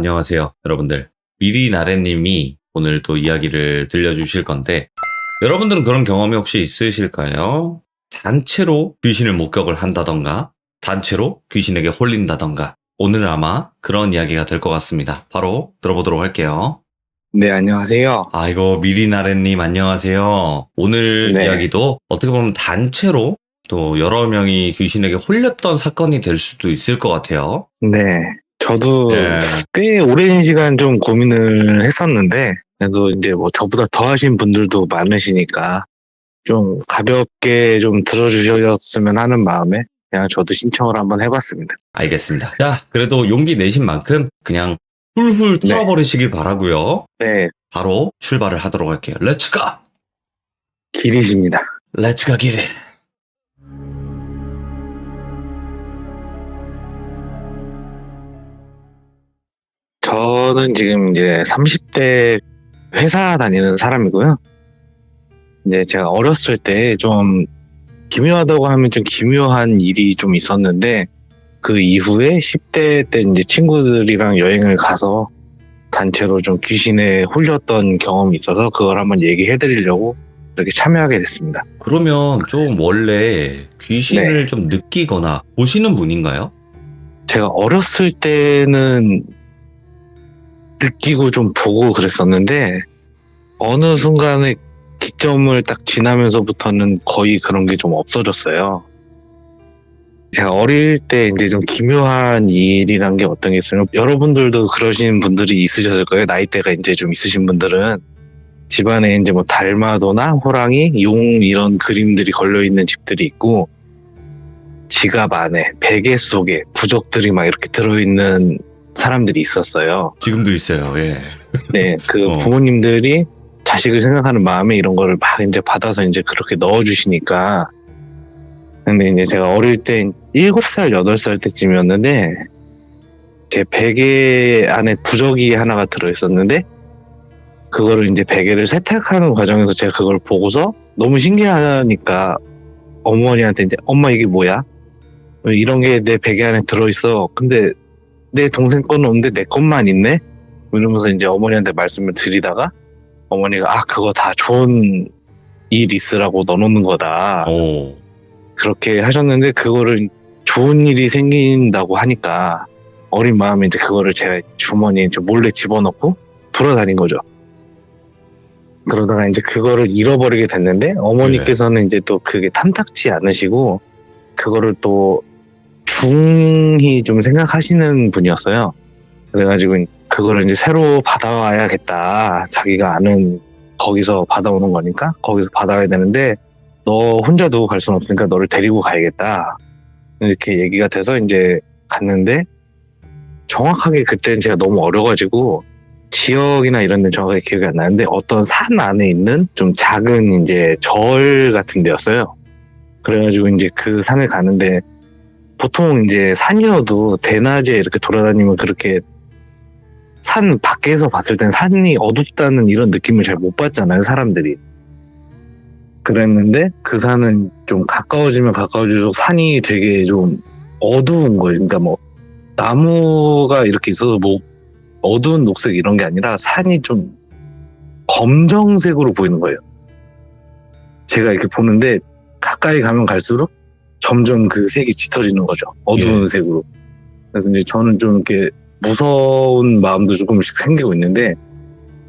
안녕하세요, 여러분들. 미리나래님이 오늘 또 이야기를 들려주실 건데, 여러분들은 그런 경험이 혹시 있으실까요? 단체로 귀신을 목격을 한다던가, 단체로 귀신에게 홀린다던가, 오늘은 아마 그런 이야기가 될 것 같습니다. 바로 들어보도록 할게요. 네, 안녕하세요. 아이고, 미리나래님 안녕하세요. 오늘 네. 이야기도 어떻게 보면 단체로 또 여러 명이 귀신에게 홀렸던 사건이 될 수도 있을 것 같아요. 네. 저도 네. 꽤 오랜 시간 좀 고민을 했었는데, 그래도 이제 뭐 저보다 더 하신 분들도 많으시니까, 좀 가볍게 좀 들어주셨으면 하는 마음에, 그냥 저도 신청을 한번 해봤습니다. 알겠습니다. 자, 그래도 용기 내신 만큼 그냥 훌훌 네. 털어버리시길 바라고요. 네, 바로 출발을 하도록 할게요. 렛츠 가! 길이십니다. 렛츠 가 기릿! 저는 지금 이제 30대 회사 다니는 사람이고요. 이제 제가 어렸을 때 좀 기묘하다고 하면 좀 기묘한 일이 좀 있었는데, 그 이후에 10대 때 이제 친구들이랑 여행을 가서 단체로 좀 귀신에 홀렸던 경험이 있어서 그걸 한번 얘기해 드리려고 이렇게 참여하게 됐습니다. 그러면 좀 원래 귀신을 좀 느끼거나 보시는 분인가요? 제가 어렸을 때는 느끼고 좀 보고 그랬었는데, 어느 순간에 기점을 딱 지나면서부터는 거의 그런 게 좀 없어졌어요. 제가 어릴 때 이제 좀 기묘한 일이란 게 어떤 게 있으면, 여러분들도 그러신 분들이 있으셨을 거예요. 나이대가 이제 좀 있으신 분들은 집안에 이제 뭐 달마도나 호랑이, 용 이런 그림들이 걸려 있는 집들이 있고, 지갑 안에 베개 속에 부적들이 막 이렇게 들어있는 사람들이 있었어요. 지금도 있어요, 예. 네, 그 어. 부모님들이 자식을 생각하는 마음에 이런 거를 막 이제 받아서 이제 그렇게 넣어주시니까. 근데 이제 제가 어릴 때 7살, 8살 때쯤이었는데, 제 베개 안에 부적이 하나가 들어있었는데, 그거를 이제 베개를 세탁하는 과정에서 제가 그걸 보고서 너무 신기하니까 어머니한테 이제, 엄마 이게 뭐야? 이런 게 내 베개 안에 들어있어. 근데 내 동생 거는 없는데 내 것만 있네? 이러면서 이제 어머니한테 말씀을 드리다가, 어머니가 그거 다 좋은 일 있으라고 넣어놓는 거다. 오. 그렇게 하셨는데, 그거를 좋은 일이 생긴다고 하니까 어린 마음에 이제 그거를 제가 주머니에 이제 몰래 집어넣고 돌아다닌 거죠. 그러다가 이제 그거를 잃어버리게 됐는데, 어머니께서는 이제 또 그게 탐탁지 않으시고 그거를 또 중히 좀 생각하시는 분이었어요. 그래가지고 그거를 이제 새로 받아와야겠다. 자기가 아는 거기서 받아오는 거니까 거기서 받아와야 되는데, 너 혼자 두고 갈 수는 없으니까 너를 데리고 가야겠다. 이렇게 얘기가 돼서 이제 갔는데, 정확하게 그때는 제가 너무 어려가지고 지역이나 이런 데는 정확하게 기억이 안 나는데, 어떤 산 안에 있는 좀 작은 이제 절 같은 데였어요. 그래가지고 이제 그 산을 가는데, 보통 이제 산이어도 대낮에 이렇게 돌아다니면 그렇게 산 밖에서 봤을 땐 산이 어둡다는 이런 느낌을 잘 못 받잖아요, 사람들이. 그랬는데 그 산은 좀 가까워지면 가까워질수록 산이 되게 좀 어두운 거예요. 그러니까 뭐 나무가 이렇게 있어서 뭐 어두운 녹색 이런 게 아니라 산이 좀 검정색으로 보이는 거예요. 제가 이렇게 보는데 가까이 가면 갈수록 점점 그 색이 짙어지는 거죠. 어두운 색으로. 그래서 이제 저는 좀 이렇게 무서운 마음도 조금씩 생기고 있는데,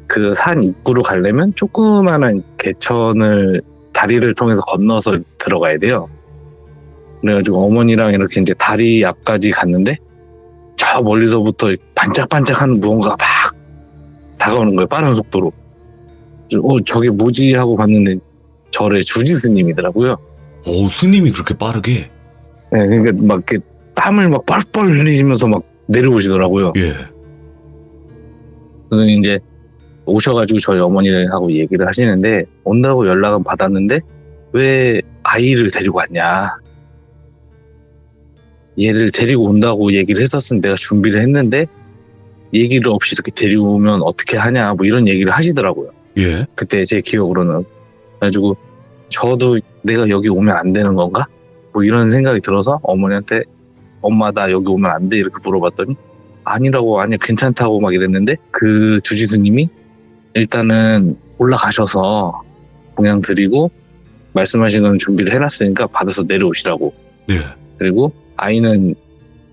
그 산 입구로 가려면 조그마한 개천을 다리를 통해서 건너서 들어가야 돼요. 그래가지고 어머니랑 이렇게 이제 다리 앞까지 갔는데, 저 멀리서부터 반짝반짝하는 무언가가 막 다가오는 거예요. 빠른 속도로. 저게 뭐지 하고 봤는데 절의 주지 스님이더라고요. 오, 스님이 그렇게 빠르게? 네, 그러니까 막 이렇게 땀을 막 뻘뻘 흘리시면서 막 내려오시더라고요. 예. 그래서 이제 오셔가지고 저희 어머니하고 얘기를 하시는데, 온다고 연락은 받았는데 왜 아이를 데리고 왔냐, 얘를 데리고 온다고 얘기를 했었으면 내가 준비를 했는데 얘기를 없이 이렇게 데리고 오면 어떻게 하냐, 뭐 이런 얘기를 하시더라고요. 예. 그때 제 기억으로는. 그래가지고 저도 내가 여기 오면 안 되는 건가? 뭐 이런 생각이 들어서 어머니한테, 엄마 나 여기 오면 안 돼? 이렇게 물어봤더니 아니라고, 아니 괜찮다고 막 이랬는데 그 주지수님이 일단은 올라가셔서 공양 드리고 말씀하신 건 준비를 해놨으니까 받아서 내려오시라고. 네. 그리고 아이는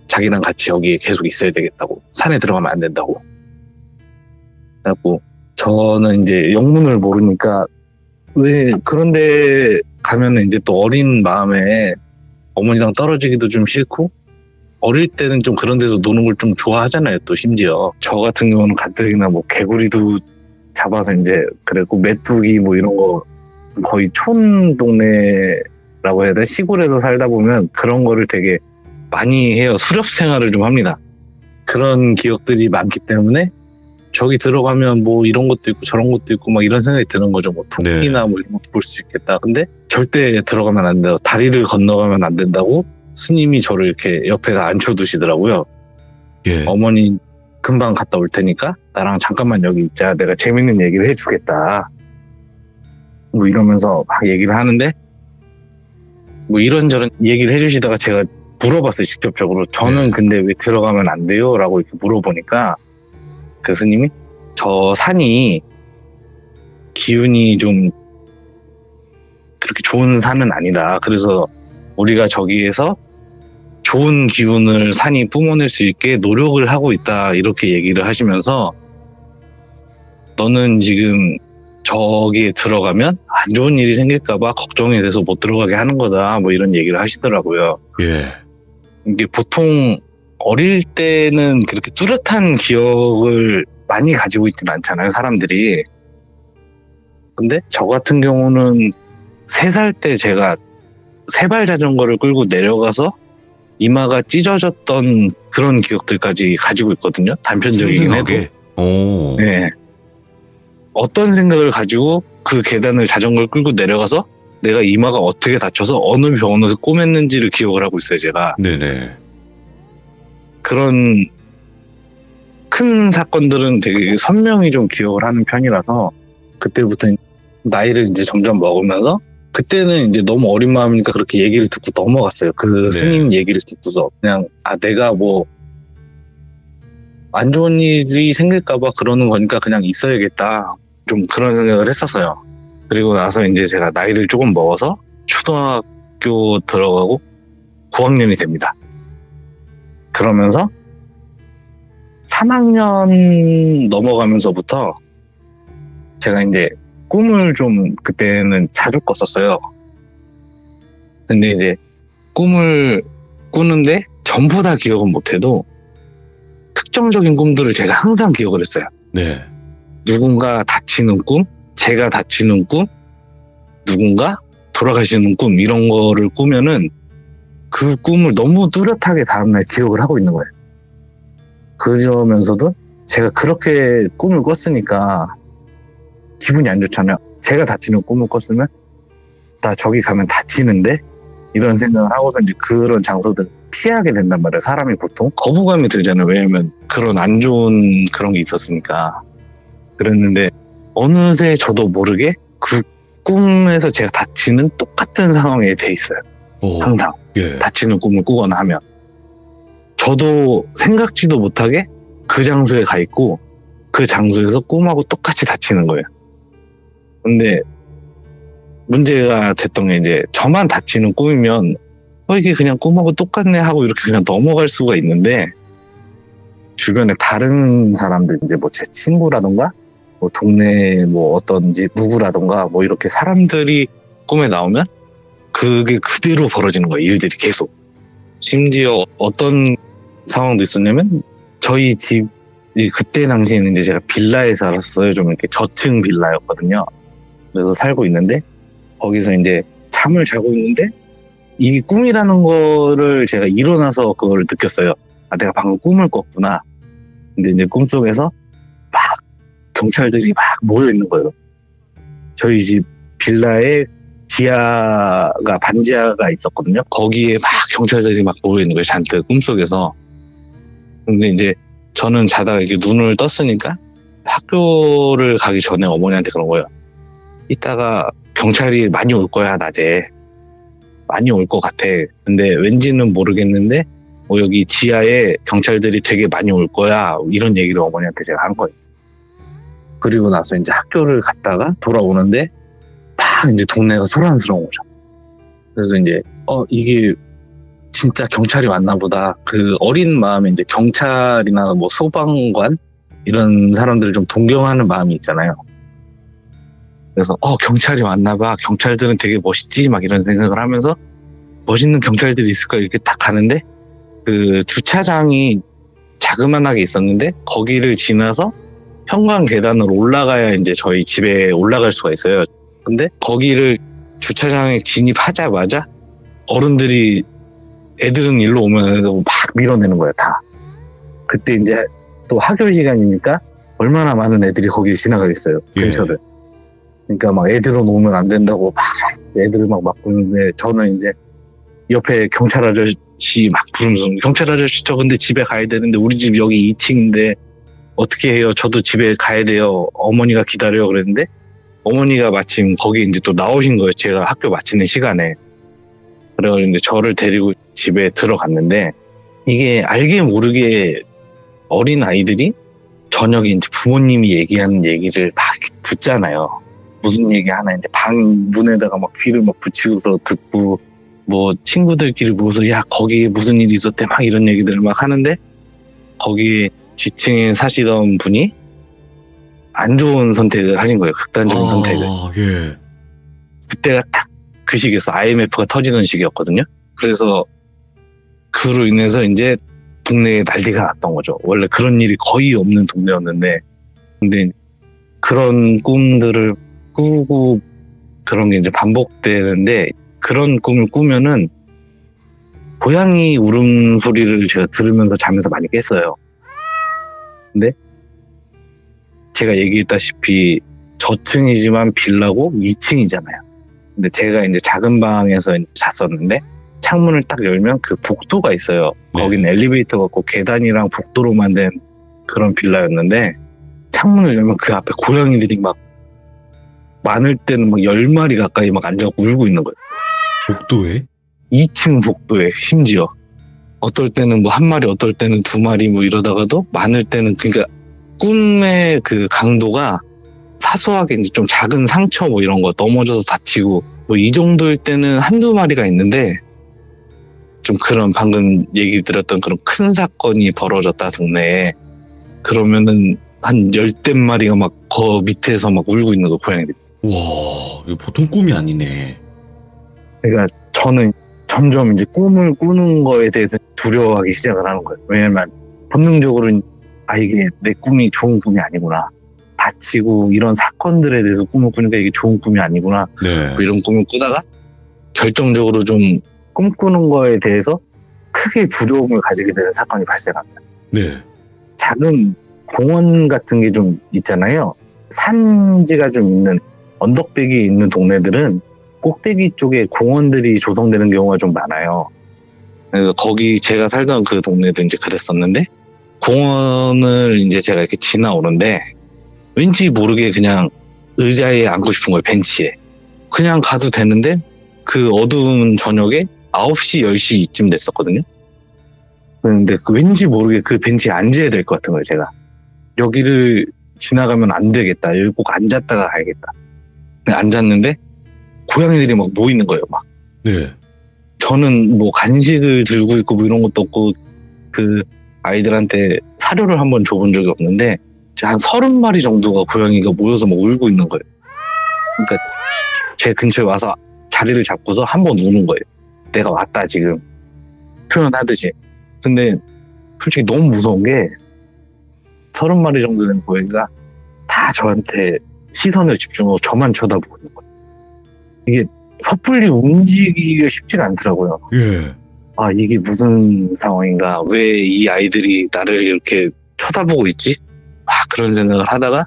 자기랑 같이 여기에 계속 있어야 되겠다고. 산에 들어가면 안 된다고. 그래갖고 저는 이제 영문을 모르니까 왜 그런데 가면은 이제 또 어린 마음에 어머니랑 떨어지기도 좀 싫고 어릴 때는 좀 그런 데서 노는 걸 좀 좋아하잖아요. 또 심지어 저 같은 경우는 가뜩이나 뭐 개구리도 잡아서 이제 그랬고 메뚜기 뭐 이런 거 거의 촌 동네라고 해야 되나 시골에서 살다 보면 그런 거를 되게 많이 해요. 수렵 생활을 좀 합니다. 그런 기억들이 많기 때문에 저기 들어가면 뭐 이런 것도 있고 저런 것도 있고 막 이런 생각이 드는 거죠. 뭐 토끼나 뭐 이런 것도 볼 수 있겠다. 근데 절대 들어가면 안 돼요. 다리를 건너가면 안 된다고 스님이 저를 이렇게 옆에다 앉혀두시더라고요. 예. 어머니 금방 갔다 올 테니까 나랑 잠깐만 여기 있자. 내가 재밌는 얘기를 해주겠다. 뭐 이러면서 막 얘기를 하는데 뭐 이런저런 얘기를 해주시다가 제가 물어봤어요. 직접적으로. 저는 근데 왜 들어가면 안 돼요? 라고 이렇게 물어보니까 그 스님이 저 산이 기운이 좀 그렇게 좋은 산은 아니다. 그래서 우리가 저기에서 좋은 기운을 산이 뿜어낼 수 있게 노력을 하고 있다. 이렇게 얘기를 하시면서 너는 지금 저기에 들어가면 안 좋은 일이 생길까봐 걱정이 돼서 못 들어가게 하는 거다. 뭐 이런 얘기를 하시더라고요. 예. 이게 보통 어릴 때는 그렇게 뚜렷한 기억을 많이 가지고 있진 않잖아요, 사람들이. 근데 저 같은 경우는 3살 때 제가 세발 자전거를 끌고 내려가서 이마가 찢어졌던 그런 기억들까지 가지고 있거든요. 단편적이긴 해도. 오. 네. 어떤 생각을 가지고 그 계단을 자전거를 끌고 내려가서 내가 이마가 어떻게 다쳐서 어느 병원에서 꼬맸는지를 기억을 하고 있어요, 제가. 네네. 그런 큰 사건들은 되게 선명히 좀 기억을 하는 편이라서 그때부터 나이를 이제 점점 먹으면서 그때는 이제 너무 어린 마음이니까 그렇게 얘기를 듣고 넘어갔어요. 그 스님 얘기를 듣고서 그냥 내가 뭐 안 좋은 일이 생길까봐 그러는 거니까 그냥 있어야겠다. 좀 그런 생각을 했었어요. 그리고 나서 이제 제가 나이를 조금 먹어서 초등학교 들어가고 9학년이 됩니다. 그러면서 3학년 넘어가면서부터 제가 이제 꿈을 좀 그때는 자주 꿨었어요. 근데 이제 꿈을 꾸는데 전부 다 기억은 못해도 특정적인 꿈들을 제가 항상 기억을 했어요. 네. 누군가 다치는 꿈, 제가 다치는 꿈, 누군가 돌아가시는 꿈 이런 거를 꾸면은 그 꿈을 너무 뚜렷하게 다음날 기억을 하고 있는 거예요. 그러면서도 제가 그렇게 꿈을 꿨으니까 기분이 안 좋잖아요. 제가 다치는 꿈을 꿨으면 나 저기 가면 다치는데 이런 생각을 하고서 이제 그런 장소들을 피하게 된단 말이에요. 사람이 보통 거부감이 들잖아요. 왜냐면 그런 안 좋은 그런 게 있었으니까. 그랬는데 어느새 저도 모르게 그 꿈에서 제가 다치는 똑같은 상황에 돼 있어요. 오. 항상 예. 다치는 꿈을 꾸거나 하면 저도 생각지도 못하게 그 장소에 가 있고 그 장소에서 꿈하고 똑같이 다치는 거예요. 근데 문제가 됐던 게 이제 저만 다치는 꿈이면 이게 그냥 꿈하고 똑같네 하고 이렇게 그냥 넘어갈 수가 있는데 주변에 다른 사람들 이제 뭐 제 친구라던가 뭐 동네 뭐 어떤지 누구라던가 뭐 이렇게 사람들이 꿈에 나오면 그게 그대로 벌어지는 거예요. 일들이 계속. 심지어 어떤 상황도 있었냐면 저희 집이 그때 당시에는 이제 제가 빌라에 살았어요. 좀 이렇게 저층 빌라였거든요. 그래서 살고 있는데 거기서 이제 잠을 자고 있는데 이 꿈이라는 거를 제가 일어나서 그걸 느꼈어요. 내가 방금 꿈을 꿨구나. 근데 이제 꿈속에서 막 경찰들이 막 모여 있는 거예요. 저희 집 빌라에 지하가 반지하가 있었거든요. 거기에 막 경찰들이 막 모여 있는 거예요. 잔뜩 꿈속에서. 근데 이제 저는 자다가 이렇게 눈을 떴으니까 학교를 가기 전에 어머니한테 그런 거예요. 이따가 경찰이 많이 올 거야, 낮에. 많이 올 것 같아. 근데 왠지는 모르겠는데 여기 지하에 경찰들이 되게 많이 올 거야. 이런 얘기를 어머니한테 제가 한 거예요. 그리고 나서 이제 학교를 갔다가 돌아오는데 막 이제 동네가 소란스러운 거죠. 그래서 이제 이게 진짜 경찰이 왔나 보다. 그 어린 마음에 이제 경찰이나 뭐 소방관 이런 사람들을 좀 동경하는 마음이 있잖아요. 그래서 경찰이 왔나 봐. 경찰들은 되게 멋있지. 막 이런 생각을 하면서 멋있는 경찰들이 있을까 이렇게 딱 가는데 그 주차장이 자그만하게 있었는데 거기를 지나서 현관 계단으로 올라가야 이제 저희 집에 올라갈 수가 있어요. 근데 거기를 주차장에 진입하자마자 어른들이 애들은 일로 오면 막 밀어내는 거예요, 다. 그때 이제 또 학교 시간이니까 얼마나 많은 애들이 거기 지나가겠어요, 근처를. 그러니까 막 애들은 오면 안 된다고 막 애들을 막 부르는데 저는 이제 옆에 경찰 아저씨 막 부르면서 경찰 아저씨 저 근데 집에 가야 되는데 우리 집 여기 2층인데 어떻게 해요? 저도 집에 가야 돼요. 어머니가 기다려요. 그랬는데 어머니가 마침 거기 이제 또 나오신 거예요. 제가 학교 마치는 시간에. 그래가지고 이제 저를 데리고 집에 들어갔는데 이게 알게 모르게 어린 아이들이 저녁에 이제 부모님이 얘기하는 얘기를 막 듣잖아요. 무슨 얘기 하나 이제 방 문에다가 막 귀를 막 붙이고서 듣고 뭐 친구들끼리 모여서 야 거기 무슨 일이 있었대 막 이런 얘기들을 막 하는데 거기 지층에 사시던 분이 안 좋은 선택을 하신 거예요. 극단적인 선택을. 예. 그때가 딱 그 시기였어. IMF가 터지는 시기였거든요. 그래서 그로 인해서 이제 동네에 난리가 났던 거죠. 원래 그런 일이 거의 없는 동네였는데 근데 그런 꿈들을 꾸고 그런 게 이제 반복되는데 그런 꿈을 꾸면은 고양이 울음소리를 제가 들으면서 자면서 많이 깼어요. 근데 제가 얘기했다시피 저층이지만 빌라고 2층이잖아요. 근데 제가 이제 작은 방에서 잤었는데 창문을 딱 열면 그 복도가 있어요. 네. 거기는 엘리베이터가 없고 계단이랑 복도로만 된 그런 빌라였는데 창문을 열면 그 앞에 고양이들이 막 많을 때는 막 10마리 가까이 막 앉아서 울고 있는 거예요. 복도에? 2층 복도에 심지어. 어떨 때는 뭐 한 마리, 어떨 때는 2마리 뭐 이러다가도 많을 때는 그러니까 꿈의 그 강도가 사소하게 이제 좀 작은 상처 뭐 이런 거 넘어져서 다치고 뭐 이 정도일 때는 한두 마리가 있는데 좀 그런 방금 얘기 드렸던 그런 큰 사건이 벌어졌다 동네에 그러면은 한 10대 마리가 막 거 밑에서 막 울고 있는 거 고양이들. 와, 이거 보통 꿈이 아니네. 그러니까 저는 점점 이제 꿈을 꾸는 거에 대해서 두려워하기 시작을 하는 거예요. 왜냐면 본능적으로 이게 내 꿈이 좋은 꿈이 아니구나. 다치고 이런 사건들에 대해서 꿈을 꾸니까 이게 좋은 꿈이 아니구나. 네. 뭐 이런 꿈을 꾸다가 결정적으로 좀 꿈꾸는 거에 대해서 크게 두려움을 가지게 되는 사건이 발생합니다. 네. 작은 공원 같은 게 좀 있잖아요. 산지가 좀 있는 언덕백이 있는 동네들은 꼭대기 쪽에 공원들이 조성되는 경우가 좀 많아요. 그래서 거기 제가 살던 그 동네도 이제 그랬었는데 공원을 이제 제가 이렇게 지나오는데 왠지 모르게 그냥 의자에 앉고 싶은 거예요. 벤치에. 그냥 가도 되는데 그 어두운 저녁에 9시, 10시쯤 됐었거든요. 그런데 왠지 모르게 그 벤치에 앉아야 될 것 같은 거예요. 제가. 여기를 지나가면 안 되겠다. 여기 꼭 앉았다가 가야겠다. 앉았는데 고양이들이 막 모이는 거예요. 막. 네. 저는 뭐 간식을 들고 있고 뭐 이런 것도 없고 그 아이들한테 사료를 한번 줘본 적이 없는데 한 30마리 정도가 고양이가 모여서 막 울고 있는 거예요. 그러니까 제 근처에 와서 자리를 잡고서 한번 우는 거예요. 내가 왔다 지금 표현하듯이. 근데 솔직히 너무 무서운 게 30마리 정도 되는 고양이가 다 저한테 시선을 집중하고 저만 쳐다보고 있는 거예요. 이게 섣불리 움직이기가 쉽지가 않더라고요. 예. 아, 이게 무슨 상황인가? 왜 이 아이들이 나를 이렇게 쳐다보고 있지? 그런 생각을 하다가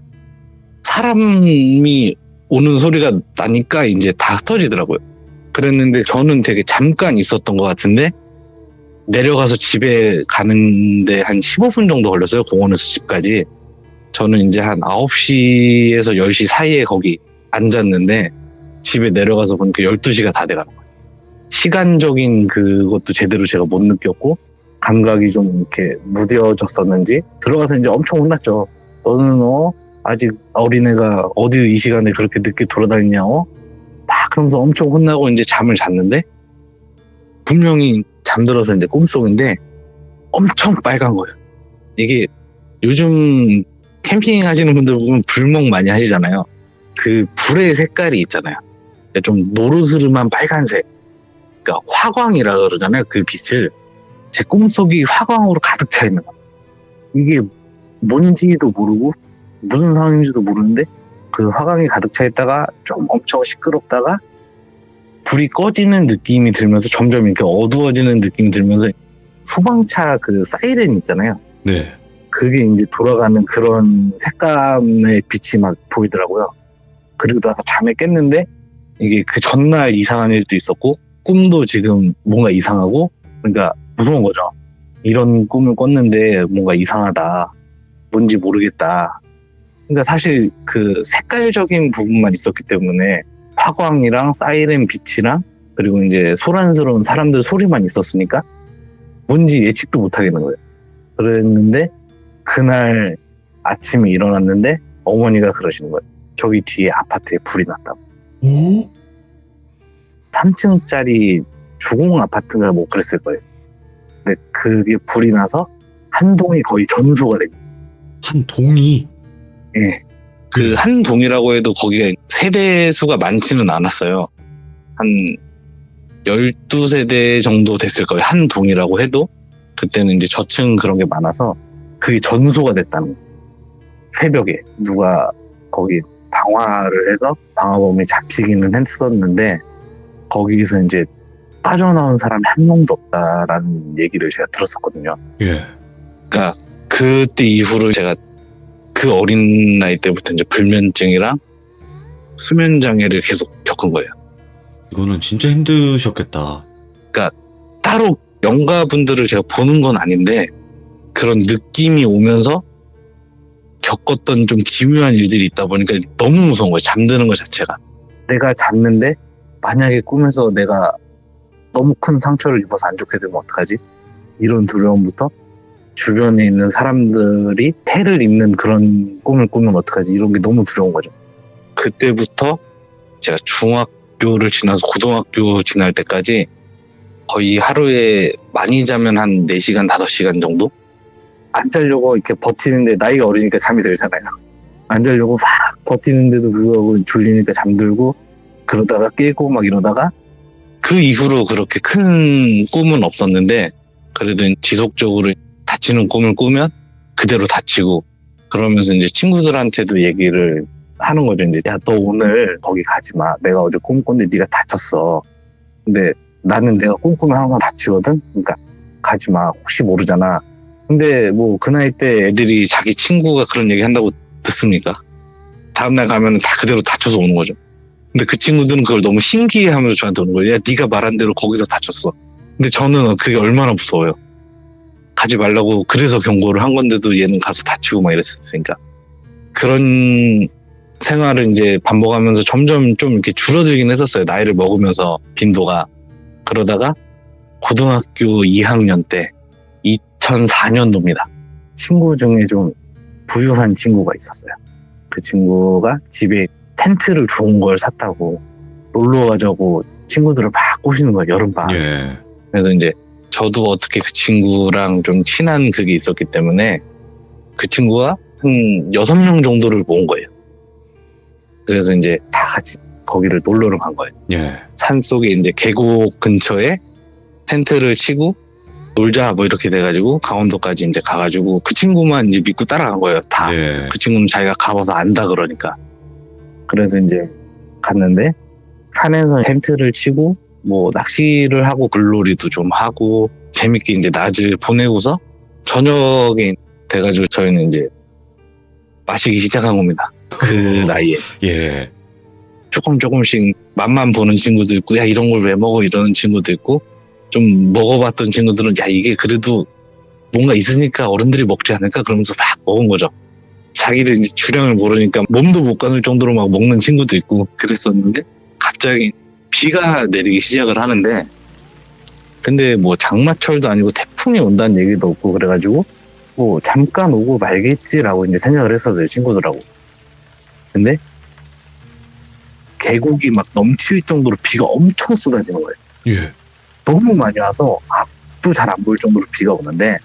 사람이 오는 소리가 나니까 이제 다 터지더라고요. 그랬는데 저는 되게 잠깐 있었던 것 같은데 내려가서 집에 가는데 한 15분 정도 걸렸어요. 공원에서 집까지. 저는 이제 한 9시에서 10시 사이에 거기 앉았는데 집에 내려가서 보니까 12시가 다 돼가는 거예요. 시간적인 그것도 제대로 제가 못 느꼈고 감각이 좀 이렇게 무뎌졌었는지 들어가서 이제 엄청 혼났죠. 너는 아직 어린애가 어디 이 시간에 그렇게 늦게 돌아다니냐 막 그러면서 엄청 혼나고 이제 잠을 잤는데 분명히 잠들어서 이제 꿈속인데 엄청 빨간 거예요. 이게 요즘 캠핑 하시는 분들 보면 불멍 많이 하시잖아요. 그 불의 색깔이 있잖아요. 좀 노르스름한 빨간색. 그러니까 화광이라 그러잖아요. 그 빛을. 제 꿈속이 화광으로 가득 차 있는 거예요. 이게 뭔지도 모르고 무슨 상황인지도 모르는데 그 화광이 가득 차 있다가 좀 엄청 시끄럽다가 불이 꺼지는 느낌이 들면서 점점 이렇게 어두워지는 느낌이 들면서 소방차 그 사이렌 있잖아요. 네. 그게 이제 돌아가는 그런 색감의 빛이 막 보이더라고요. 그리고 나서 잠에 깼는데 이게 그 전날 이상한 일도 있었고 꿈도 지금 뭔가 이상하고 그러니까 무서운 거죠. 이런 꿈을 꿨는데 뭔가 이상하다. 뭔지 모르겠다. 그러니까 사실 그 색깔적인 부분만 있었기 때문에 화광이랑 사이렌 빛이랑 그리고 이제 소란스러운 사람들 소리만 있었으니까 뭔지 예측도 못 하겠는 거예요. 그랬는데 그날 아침에 일어났는데 어머니가 그러시는 거예요. 저기 뒤에 아파트에 불이 났다고. 오? 3층짜리 주공 아파트가 뭐 그랬을 거예요. 근데 그게 불이 나서 한 동이 거의 전소가 된 거예요. 한 동이? 예. 그 한 동이라고 해도 거기가 세대 수가 많지는 않았어요. 한 12세대 정도 됐을 거예요. 한 동이라고 해도 그때는 이제 저층 그런 게 많아서 그게 전소가 됐다는 거예요. 새벽에 누가 거기 방화를 해서 방화범이 잡히기는 했었는데 거기서 이제 빠져나온 사람이 한 명도 없다라는 얘기를 제가 들었었거든요. 예. 그러니까 그때 이후로 제가 그 어린 나이 때부터 이제 불면증이랑 수면 장애를 계속 겪은 거예요. 이거는 진짜 힘드셨겠다. 따로 영가분들을 제가 보는 건 아닌데 그런 느낌이 오면서 겪었던 좀 기묘한 일들이 있다 보니까 너무 무서운 거예요. 잠드는 것 자체가. 내가 잤는데 만약에 꿈에서 내가 너무 큰 상처를 입어서 안 좋게 되면 어떡하지? 이런 두려움부터 주변에 있는 사람들이 해를 입는 그런 꿈을 꾸면 어떡하지? 이런 게 너무 두려운 거죠. 그때부터 제가 중학교를 지나서 고등학교 지날 때까지 거의 하루에 많이 자면 한 4시간, 5시간 정도? 안 자려고 이렇게 버티는데 나이가 어리니까 잠이 들잖아요. 안 자려고 막 버티는데도 불구하고 졸리니까 잠들고 그러다가 깨고 막 이러다가 그 이후로 그렇게 큰 꿈은 없었는데 그래도 지속적으로 다치는 꿈을 꾸면 그대로 다치고 그러면서 이제 친구들한테도 얘기를 하는 거죠. 이제 야, 너 오늘 거기 가지 마. 내가 어제 꿈 꿨는데 네가 다쳤어. 근데 나는 내가 꿈꾸면 항상 다치거든. 그러니까 가지 마. 혹시 모르잖아. 근데 뭐 그 나이 때 애들이 자기 친구가 그런 얘기 한다고 듣습니까? 다음날 가면 다 그대로 다쳐서 오는 거죠. 근데 그 친구들은 그걸 너무 신기해하면서 저한테 오는 거예요. 야, 네가 말한 대로 거기서 다쳤어. 근데 저는 그게 얼마나 무서워요. 가지 말라고 그래서 경고를 한 건데도 얘는 가서 다치고 막 이랬으니까. 그런 생활을 이제 반복하면서 점점 좀 이렇게 줄어들긴 했었어요. 나이를 먹으면서 빈도가. 그러다가 고등학교 2학년 때 2004년도입니다. 친구 중에 좀 부유한 친구가 있었어요. 그 친구가 집에 텐트를 좋은 걸 샀다고 놀러 가자고 친구들을 막 꼬시는 거예요. 여름밤. 예. 그래서 이제 저도 어떻게 그 친구랑 좀 친한 그게 있었기 때문에 그 친구가 한 6명 정도를 모은 거예요. 그래서 이제 다 같이 거기를 놀러를 간 거예요. 예. 산속에 이제 계곡 근처에 텐트를 치고 놀자 뭐 이렇게 돼가지고 강원도까지 이제 가가지고 그 친구만 이제 믿고 따라간 거예요. 다. 예. 그 친구는 자기가 가봐서 안다 그러니까. 그래서 이제 갔는데 산에서 텐트를 치고 뭐 낚시를 하고 글놀이도 좀 하고 재밌게 이제 낮을 보내고서 저녁에 돼가지고 저희는 이제 마시기 시작한 겁니다. 그 나이에. 예. 조금씩 맛만 보는 친구도 있고 야 이런 걸 왜 먹어 이러는 친구도 있고 좀 먹어봤던 친구들은 야 이게 그래도 뭔가 있으니까 어른들이 먹지 않을까 그러면서 막 먹은 거죠. 자기들 이제 주량을 모르니까 몸도 못 가눌 정도로 막 먹는 친구도 있고 그랬었는데 갑자기 비가 내리기 시작을 하는데 근데 뭐 장마철도 아니고 태풍이 온다는 얘기도 없고 그래가지고 뭐 잠깐 오고 말겠지라고 이제 생각을 했었어요, 친구들하고. 근데 계곡이 막 넘칠 정도로 비가 엄청 쏟아지는 거예요. 예. 너무 많이 와서 앞도 잘 안 보일 정도로 비가 오는데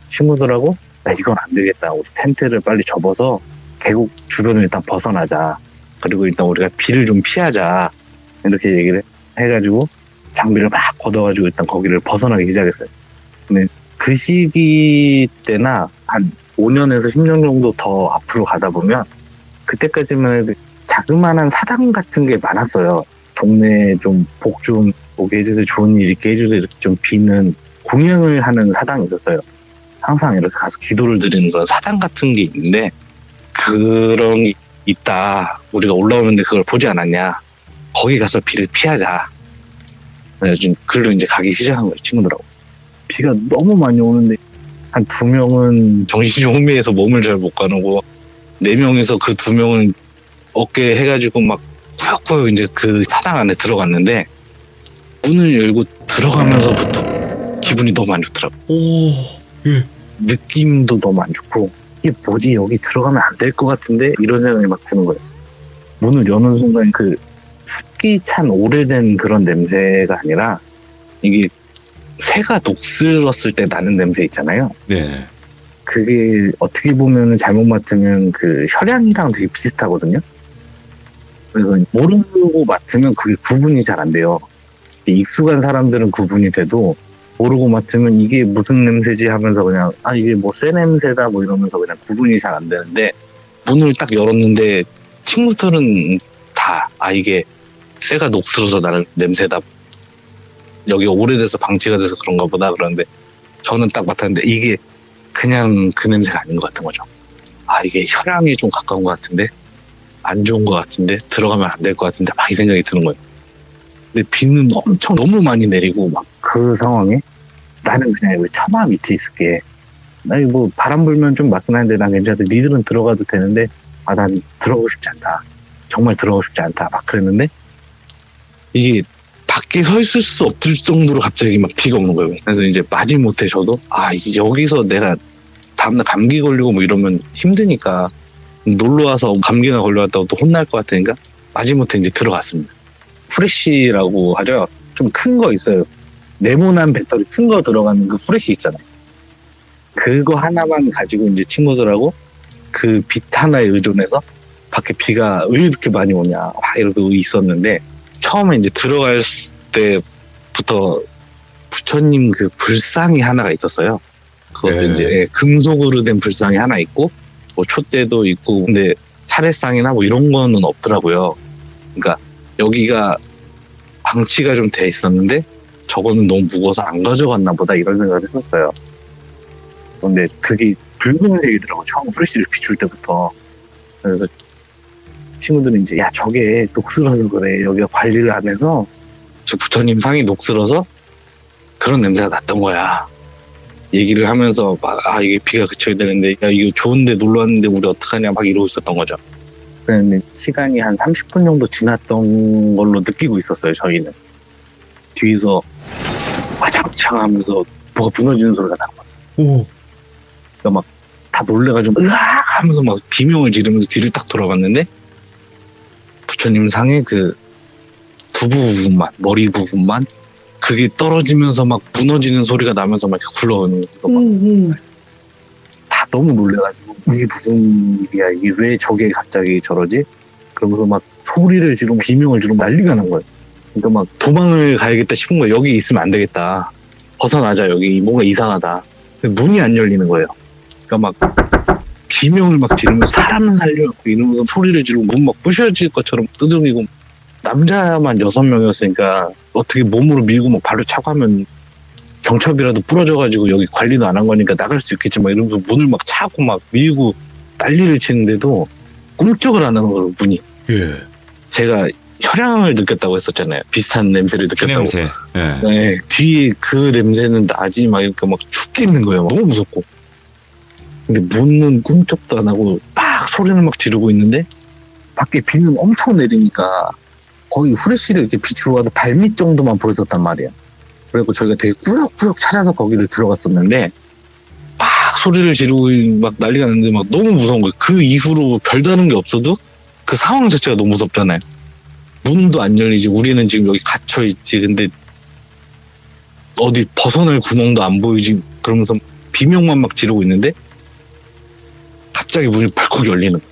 친구들하고 야, 이건 안 되겠다. 우리 텐트를 빨리 접어서 계곡 주변을 일단 벗어나자. 그리고 일단 우리가 비를 좀 피하자. 이렇게 얘기를 해가지고 장비를 막 걷어가지고 일단 거기를 벗어나기 시작했어요. 근데 그 시기 때나 한 5년에서 10년 정도 더 앞으로 가다 보면 그때까지만 해도 자그마한 사당 같은 게 많았어요. 동네에 좀 복 좀 오게 해주세요, 좋은 일 있게 해주세요, 이렇게 좀 비는 공양을 하는 사당이 있었어요. 항상 이렇게 가서 기도를 드리는 그런 사당 같은 게 있는데 그런 게 있다. 우리가 올라오는데 그걸 보지 않았냐. 거기 가서 비를 피하자. 그래서 글로 이제 가기 시작한 거예요, 친구들하고. 비가 너무 많이 오는데 한 2명은 정신이 혼미해서 몸을 잘 못 가누고 4명에서 그 2명은 어깨 해가지고 막 꾸역꾸역 이제 그 사당 안에 들어갔는데 문을 열고 들어가면서부터 기분이 너무 안 좋더라고요. 오, 예. 느낌도 너무 안 좋고 이게 뭐지, 여기 들어가면 안 될 것 같은데 이런 생각이 막 드는 거예요. 문을 여는 순간 그 습기 찬 오래된 그런 냄새가 아니라 이게 새가 녹슬었을 때 나는 냄새 있잖아요. 네. 그게 어떻게 보면 잘못 맡으면 그 혈향이랑 되게 비슷하거든요. 그래서 모르고 맡으면 그게 구분이 잘 안 돼요. 익숙한 사람들은 구분이 돼도 모르고 맡으면 이게 무슨 냄새지 하면서 그냥 이게 뭐 쇠 냄새다 뭐 이러면서 그냥 구분이 잘 안 되는데 문을 딱 열었는데 친구들은 다 이게 쇠가 녹슬어서 나는 냄새다. 여기 오래돼서 방치가 돼서 그런가 보다. 그런데 저는 딱 맡았는데 이게 그냥 그 냄새가 아닌 것 같은 거죠. 이게 혈향이 좀 가까운 것 같은데 안 좋은 것 같은데 들어가면 안 될 것 같은데 막 이 생각이 드는 거예요. 근데 비는 엄청 너무 많이 내리고 막 그 상황에 나는 그냥 여기 처마 밑에 있을게. 나 뭐 바람 불면 좀 맞긴 한데 난 괜찮은데 니들은 들어가도 되는데 난 들어가고 싶지 않다. 정말 들어가고 싶지 않다. 막 그랬는데 이게 밖에 서 있을 수 없을 정도로 갑자기 막 비가 오는 거예요. 그래서 이제 마지못해 저도 여기서 내가 다음날 감기 걸리고 뭐 이러면 힘드니까 놀러와서 감기나 걸려왔다고 또 혼날 것 같으니까 마지못해 이제 들어갔습니다. 프레쉬라고 하죠. 좀 큰 거 있어요. 네모난 배터리 큰 거 들어가는 그 프레쉬 있잖아요. 그거 하나만 가지고 이제 친구들하고 그 빛 하나에 의존해서 밖에 비가 왜 이렇게 많이 오냐 이러고 있었는데 처음에 이제 들어갈 때부터 부처님 그 불상이 하나가 있었어요. 그것도 네. 이제 금속으로 된 불상이 하나 있고 뭐 촛대도 있고 근데 차례상이나 뭐 이런 거는 없더라고요. 그러니까 여기가 방치가 좀 돼 있었는데 저거는 너무 무거워서 안 가져갔나 보다 이런 생각을 했었어요. 그런데 그게 붉은색이더라고 처음 프레쉬를 비출 때부터. 그래서 친구들은 이제 저게 녹슬어서 그래. 여기가 관리를 안 해서 저 부처님 상이 녹슬어서 그런 냄새가 났던 거야. 얘기를 하면서 막 이게 비가 그쳐야 되는데 이거 좋은데 놀러 왔는데 우리 어떡하냐 막 이러고 있었던 거죠. 그런데 시간이 한 30분 정도 지났던 걸로 느끼고 있었어요. 저희는 뒤에서 화장창 하면서 뭐가 무너지는 소리가 나는 거예요. 오. 그러니까 막 다 놀래가지고 으악 하면서 막 비명을 지르면서 뒤를 딱 돌아봤는데 부처님 상의 그 두부 부분만 머리 부분만 그게 떨어지면서 막 무너지는 소리가 나면서 막 이렇게 굴러오는 거 다 너무 놀래가지고 이게 무슨 일이야, 이게 왜 저게 갑자기 저러지? 그러면서 막 소리를 지르고 비명을 지르고 난리가 난 거예요. 그러니까 막 도망을 가야겠다 싶은 거예요. 여기 있으면 안 되겠다. 벗어나자, 여기 뭔가 이상하다. 근데 문이 안 열리는 거예요. 그러니까 막 비명을 막 지르면서 사람은 살려갖고 이러면서 소리를 지르고 문 막 부셔질 것처럼 두둥이고 남자만 6명이었으니까 어떻게 몸으로 밀고 막 발로 차고 하면 경첩이라도 부러져가지고 여기 관리도 안 한 거니까 나갈 수 있겠지 막 이러면서 문을 막 차고 막 밀고 난리를 치는데도 꿈쩍을 안 하는 거예요, 문이. 예. 제가 혈향을 느꼈다고 했었잖아요. 비슷한 냄새를 느꼈다고. 냄새. 예. 네, 뒤에 그 냄새는 나지 막 이렇게 막 죽겠는 거예요. 너무 무섭고. 근데 문은 꿈쩍도 안 하고 막 소리를 막 지르고 있는데 밖에 비는 엄청 내리니까 거의 후레쉬를 이렇게 비추고 와도 발밑 정도만 보였었단 말이에요. 그래갖고 저희가 되게 꾸역꾸역 찾아서 거기를 들어갔었는데 막 소리를 지르고 막 난리가 났는데 막 너무 무서운 거예요. 그 이후로 별다른 게 없어도 그 상황 자체가 너무 무섭잖아요. 문도 안 열리지. 우리는 지금 여기 갇혀있지. 근데 어디 벗어날 구멍도 안 보이지. 그러면서 비명만 막 지르고 있는데 갑자기 문이 벌컥 열리는 거예요.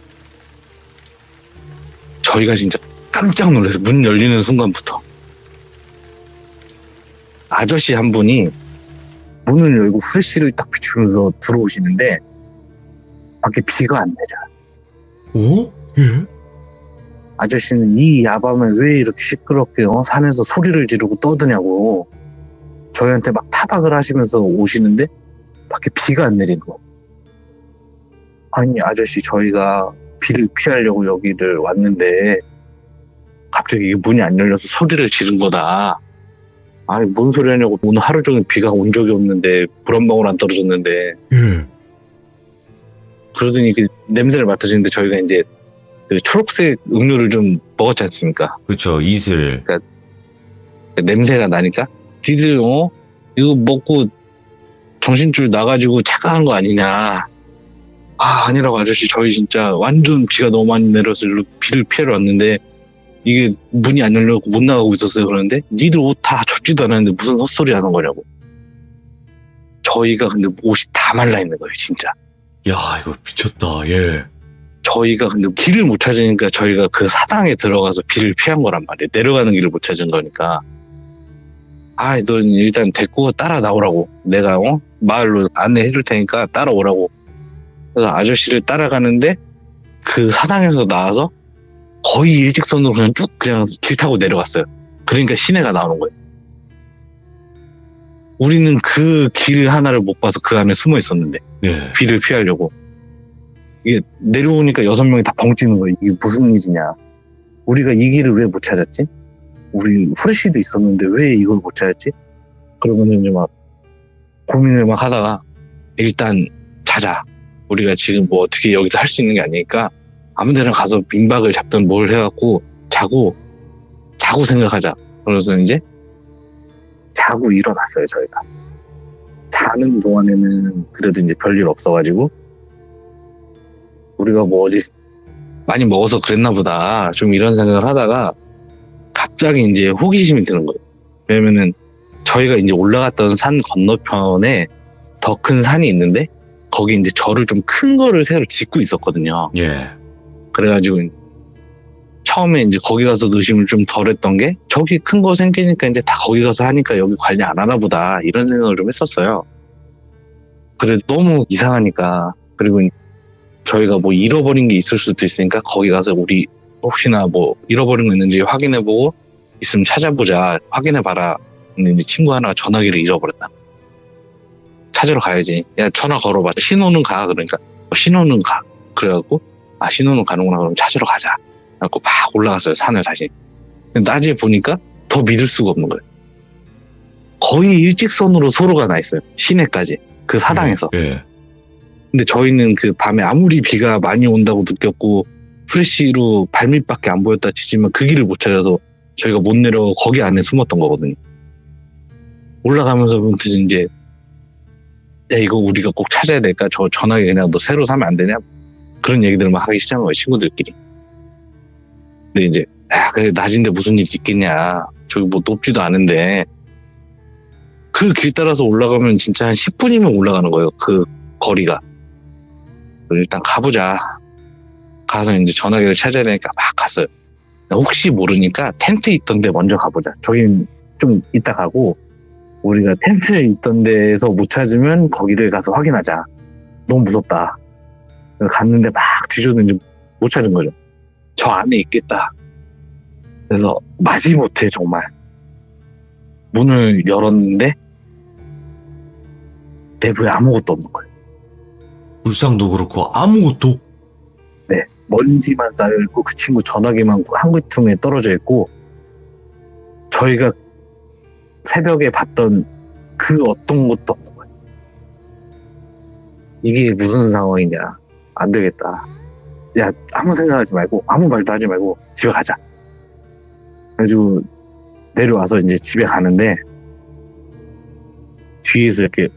저희가 진짜 깜짝 놀라서 문 열리는 순간부터 아저씨 한 분이 문을 열고 후레쉬를 딱 비추면서 들어오시는데 밖에 비가 안 내려요. 어? 예? 아저씨는 이 야밤에 왜 이렇게 시끄럽게 산에서 소리를 지르고 떠드냐고 저희한테 막 타박을 하시면서 오시는데 밖에 비가 안 내린 거. 아니 아저씨 저희가 비를 피하려고 여기를 왔는데 갑자기 문이 안 열려서 소리를 지른 거다. 아니 뭔 소리 하냐고. 오늘 하루 종일 비가 온 적이 없는데 불 한 방울 안 떨어졌는데. 예. 그러더니 그 냄새를 맡으시는데 저희가 이제 그 초록색 음료를 좀 먹었지 않습니까? 그쵸, 이슬. 냄새가 나니까 니들 이거 먹고 정신줄 나가지고 착각한 거 아니냐. 아니라고 아저씨 저희 진짜 완전 비가 너무 많이 내려서 일로 비를 피하러 왔는데 이게 문이 안 열려서 못 나가고 있었어요. 그러는데 니들 옷 다 젖지도 않았는데 무슨 헛소리 하는 거냐고. 저희가 근데 옷이 다 말라 있는 거예요 진짜. 야, 이거 미쳤다. 예. 저희가 근데 길을 못 찾으니까 저희가 그 사당에 들어가서 비를 피한 거란 말이에요. 내려가는 길을 못 찾은 거니까. 넌 일단 데리고 따라 나오라고. 내가 마을로 안내해 줄 테니까 따라오라고. 그래서 아저씨를 따라가는데 그 사당에서 나와서 거의 일직선으로 그냥 쭉 그냥 길 타고 내려갔어요. 그러니까 시내가 나오는 거예요. 우리는 그 길 하나를 못 봐서 그 안에 숨어 있었는데 예. 비를 피하려고. 이게 내려오니까 6명이 다 벙찌는 거예요. 이게 무슨 일이냐. 우리가 이 길을 왜 못 찾았지? 우리 후레쉬도 있었는데 왜 이걸 못 찾았지? 그러면서 이제 막 고민을 막 하다가 일단 자자. 우리가 지금 뭐 어떻게 여기서 할 수 있는 게 아니니까 아무 데나 가서 민박을 잡든 뭘 해갖고 자고 생각하자. 그래서 이제 자고 일어났어요 저희가. 자는 동안에는 그래도 이제 별일 없어가지고 우리가 뭐 어디 많이 먹어서 그랬나 보다 좀 이런 생각을 하다가 갑자기 이제 호기심이 드는 거예요. 왜냐면은 저희가 이제 올라갔던 산 건너편에 더 큰 산이 있는데 거기 이제 절을 좀 큰 거를 새로 짓고 있었거든요. 예. 그래가지고 처음에 이제 거기 가서 의심을 좀 덜 했던 게 저기 큰 거 생기니까 이제 다 거기 가서 하니까 여기 관리 안 하나 보다 이런 생각을 좀 했었어요. 그래도 너무 이상하니까. 그리고 저희가 뭐 잃어버린 게 있을 수도 있으니까 거기 가서 우리 혹시나 뭐 잃어버린 거 있는지 확인해보고 있으면 찾아보자. 확인해봐라. 근데 이제 친구 하나가 전화기를 잃어버렸다. 찾으러 가야지. 야 전화 걸어봐. 신호는 가. 그러니까 신호는 가. 그래갖고 신호는 가는구나. 그럼 찾으러 가자. 그래갖고 막 올라갔어요. 산을 다시. 근데 낮에 보니까 더 믿을 수가 없는 거예요. 거의 일직선으로 소로가 나 있어요. 시내까지. 그 사당에서. 예. 근데 저희는 그 밤에 아무리 비가 많이 온다고 느꼈고 프레쉬로 발밑밖에 안 보였다 치지만 그 길을 못 찾아도 저희가 못 내려 거기 안에 숨었던 거거든요. 올라가면서부터 이제 야 이거 우리가 꼭 찾아야 될까? 저 전화기 그냥 너 새로 사면 안 되냐? 그런 얘기들을 막 하기 시작한 거예요. 친구들끼리. 근데 이제 그래 낮인데 무슨 일이 있겠냐. 저기 뭐 높지도 않은데 그 길 따라서 올라가면 진짜 한 10분이면 올라가는 거예요. 그 거리가. 일단 가보자. 가서 이제 전화기를 찾아야 되니까 막 갔어요. 혹시 모르니까 텐트 있던 데 먼저 가보자. 저긴 좀 이따 가고 우리가 텐트 있던 데에서 못 찾으면 거기를 가서 확인하자. 너무 무섭다. 그래서 갔는데 막 뒤졌는지 못 찾은 거죠. 저 안에 있겠다. 그래서 마지못해 정말 문을 열었는데 내부에 아무것도 없는 거예요. 울상도 그렇고 아무것도. 네, 먼지만 쌓여있고 그 친구 전화기만 한 귀퉁이에 떨어져 있고 저희가 새벽에 봤던 그 어떤 것도 없는 거예요. 이게 무슨 상황이냐. 안 되겠다. 야 아무 생각하지 말고 아무 말도 하지 말고 집에 가자. 그래가지고 내려와서 이제 집에 가는데 뒤에서 이렇게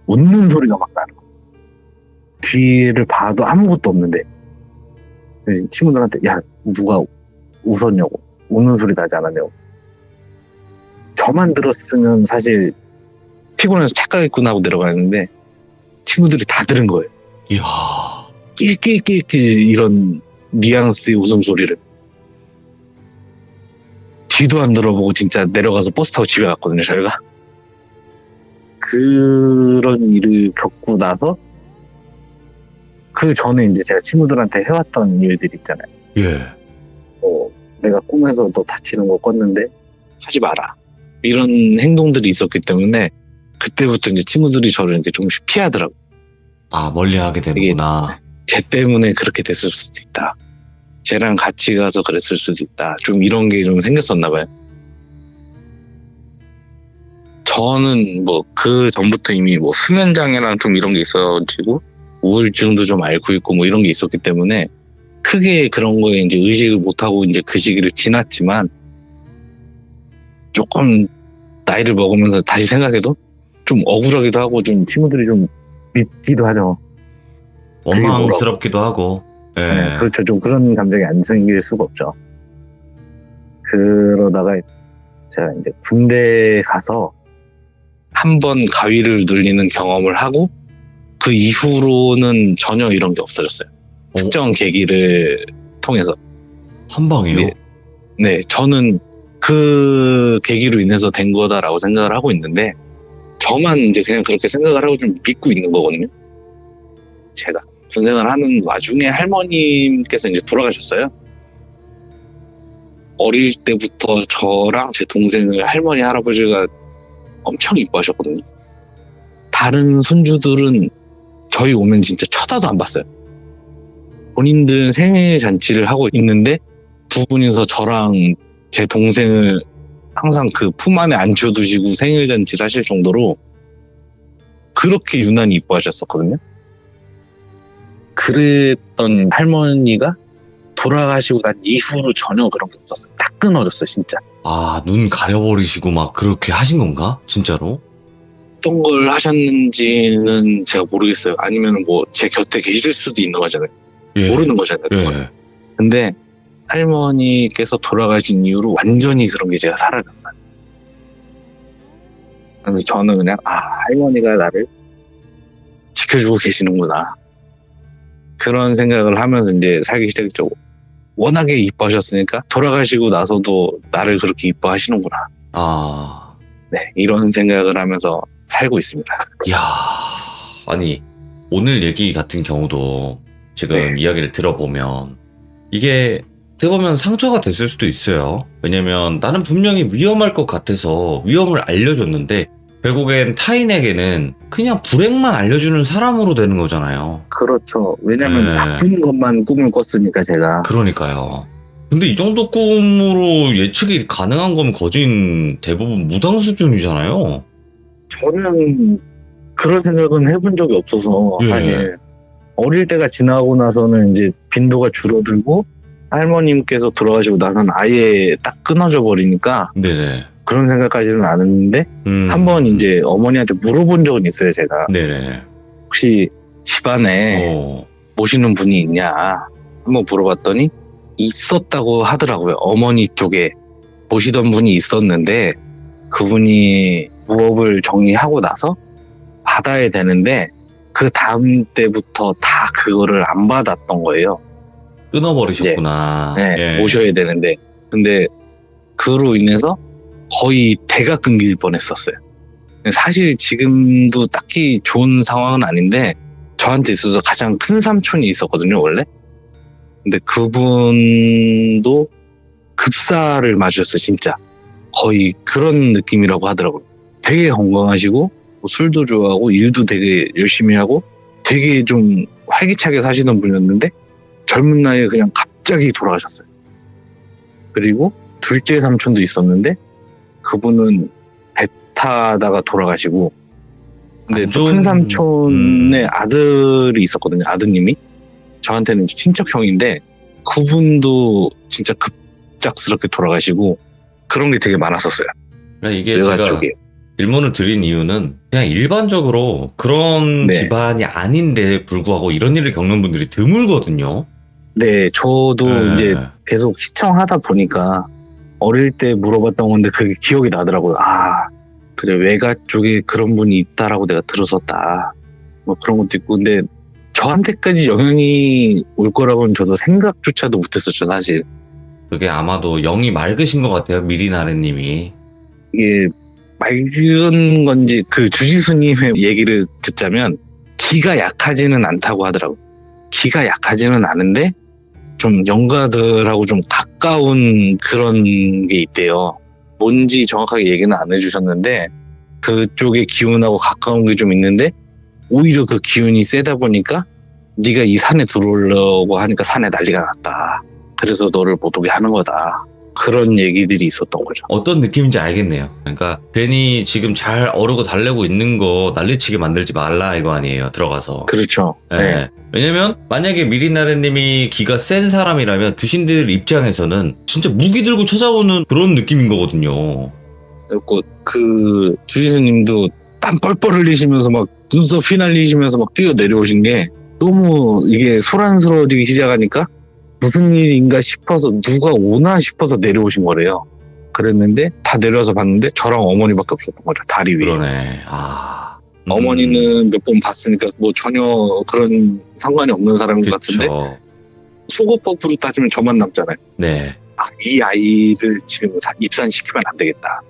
웃는 소리가 막 나는 거야. 뒤를 봐도 아무것도 없는데 친구들한테 야 누가 웃었냐고, 웃는 소리 나지 않았냐고. 저만 들었으면 사실 피곤해서 착각했구나 하고 내려가는데 친구들이 다 들은 거예요. 이야. 낄낄낄낄 이런 뉘앙스의 웃음소리를. 뒤도 안 들어보고 진짜 내려가서 버스 타고 집에 갔거든요, 저희가. 그런 일을 겪고 나서 그 전에 이제 제가 친구들한테 해왔던 일들 있잖아요. 예. 내가 꿈에서 너 다치는 거 꿨는데 하지 마라. 이런 행동들이 있었기 때문에 그때부터 이제 친구들이 저를 이렇게 조금씩 피하더라고요. 아, 멀리하게 되는구나. 쟤 때문에 그렇게 됐을 수도 있다. 쟤랑 같이 가서 그랬을 수도 있다. 좀 이런 게 좀 생겼었나 봐요. 저는 뭐 그 전부터 이미 뭐 수면장애랑 좀 이런 게 있어가지고 우울증도 좀 앓고 있고 뭐 이런 게 있었기 때문에 크게 그런 거에 이제 의식을 못하고 이제 그 시기를 지났지만 조금 나이를 먹으면서 다시 생각해도 좀 억울하기도 하고 좀 친구들이 좀 밉기도 하죠. 원망스럽기도 하고. 예. 네, 그렇죠. 좀 그런 감정이 안 생길 수가 없죠. 그러다가 제가 이제 군대 가서 한 번 가위를 눌리는 경험을 하고 그 이후로는 전혀 이런 게 없어졌어요. 특정 계기를 통해서. 한 방이요? 네, 저는 그 계기로 인해서 된 거다라고 생각을 하고 있는데 저만 이제 그냥 그렇게 생각을 하고 좀 믿고 있는 거거든요. 제가 군생활 하는 와중에 할머님께서 이제 돌아가셨어요. 어릴 때부터 저랑 제 동생을 할머니, 할아버지가 엄청 이뻐하셨거든요. 다른 손주들은 저희 오면 진짜 쳐다도 안 봤어요. 본인들 생일 잔치를 하고 있는데 두 분이서 저랑 제 동생을 항상 그 품 안에 앉혀두시고 생일 잔치를 하실 정도로 그렇게 유난히 이뻐하셨었거든요. 그랬던 할머니가 돌아가시고 난 이후로 전혀 그런 게 없었어요. 딱 끊어졌어요, 진짜. 아, 눈 가려버리시고 막 그렇게 하신 건가? 진짜로? 어떤 걸 하셨는지는 제가 모르겠어요. 아니면 뭐 제 곁에 계실 수도 있는 거잖아요. 예. 모르는 거잖아요. 예. 근데 할머니께서 돌아가신 이후로 완전히 그런 게 제가 사라졌어요. 그래서 저는 그냥 할머니가 나를 지켜주고 계시는구나. 그런 생각을 하면서 이제 살기 시작했죠. 워낙에 이뻐하셨으니까 돌아가시고 나서도 나를 그렇게 이뻐하시는구나. 아. 네, 이런 생각을 하면서 살고 있습니다. 이야. 아니, 오늘 얘기 같은 경우도 지금 이야기를 들어보면 이게 어떻게 보면 상처가 됐을 수도 있어요. 왜냐면 나는 분명히 위험할 것 같아서 위험을 알려줬는데 결국엔 타인에게는 그냥 불행만 알려주는 사람으로 되는 거잖아요. 그렇죠. 왜냐면 네. 나쁜 것만 꿈을 꿨으니까 제가. 그러니까요. 근데 이 정도 꿈으로 예측이 가능한 건 거진 대부분 무당 수준이잖아요. 저는 그런 생각은 해본 적이 없어서 예. 사실 어릴 때가 지나고 나서는 이제 빈도가 줄어들고 할머님께서 돌아가시고 나서는 아예 딱 끊어져 버리니까 네네. 그런 생각까지는 안 했는데 한번 이제 어머니한테 물어본 적은 있어요, 제가. 네네. 혹시 집안에 모시는 분이 있냐 한번 물어봤더니 있었다고 하더라고요. 어머니 쪽에 모시던 분이 있었는데 그분이 무업을 정리하고 나서 받아야 되는데 그 다음 때부터 다 그거를 안 받았던 거예요. 끊어버리셨구나. 네, 예. 모셔야 되는데. 근데 그로 인해서 거의 대가 끊길 뻔했었어요. 사실 지금도 딱히 좋은 상황은 아닌데 저한테 있어서 가장 큰 삼촌이 있었거든요, 원래. 근데 그분도 급사를 맞으셨어요, 진짜. 거의 그런 느낌이라고 하더라고요. 되게 건강하시고 뭐 술도 좋아하고 일도 되게 열심히 하고 되게 좀 활기차게 사시는 분이었는데 젊은 나이에 그냥 갑자기 돌아가셨어요. 그리고 둘째 삼촌도 있었는데 그분은 배 타다가 돌아가시고 근데 안 또 좋은- 큰 삼촌의 아들이 있었거든요. 아드님이 저한테는 친척 형인데 그분도 진짜 급작스럽게 돌아가시고 그런 게 되게 많았었어요. 그러니까 이게 외가 제가 쪽에. 질문을 드린 이유는 그냥 일반적으로 그런 네. 집안이 아닌데 불구하고 이런 일을 겪는 분들이 드물거든요. 네, 저도 네. 이제 계속 시청하다 보니까 어릴 때 물어봤던 건데 그게 기억이 나더라고요. 아, 그래, 외가 쪽에 그런 분이 있다라고 내가 들었었다. 뭐 그런 것도 있고, 근데 저한테까지 영향이 올 거라고는 저도 생각조차도 못했었죠, 사실. 그게 아마도 영이 맑으신 것 같아요. 미리나래님이. 이게 맑은 건지 그 주지수님의 얘기를 듣자면 기가 약하지는 않다고 하더라고요. 기가 약하지는 않은데 좀 영가들하고 좀 가까운 그런 게 있대요. 뭔지 정확하게 얘기는 안 해주셨는데 그쪽의 기운하고 가까운 게 좀 있는데 오히려 그 기운이 세다 보니까 네가 이 산에 들어오려고 하니까 산에 난리가 났다. 그래서 너를 못 오게 하는 거다. 그런 얘기들이 있었던 거죠. 어떤 느낌인지 알겠네요. 그러니까 괜히 지금 잘 어르고 달래고 있는 거 난리치게 만들지 말라 이거 아니에요. 들어가서. 그렇죠. 예. 네. 왜냐면 만약에 미리나래님이 기가 센 사람이라면 귀신들 입장에서는 진짜 무기 들고 찾아오는 그런 느낌인 거거든요. 그리고 그 주지수님도 땀 뻘뻘 흘리시면서 막 눈썹 휘날리시면서 막 뛰어 내려오신 게 너무 이게 소란스러워지기 시작하니까 무슨 일인가 싶어서 누가 오나 싶어서 내려오신 거래요. 그랬는데 다 내려와서 봤는데 저랑 어머니밖에 없었던 거죠. 다리 위에. 그러네. 아. 어머니는 몇 번 봤으니까 뭐 전혀 그런 상관이 없는 사람 그쵸. 같은데 속어법으로 따지면 저만 남잖아요. 네. 아, 이 아이를 지금 입산시키면 안 되겠다.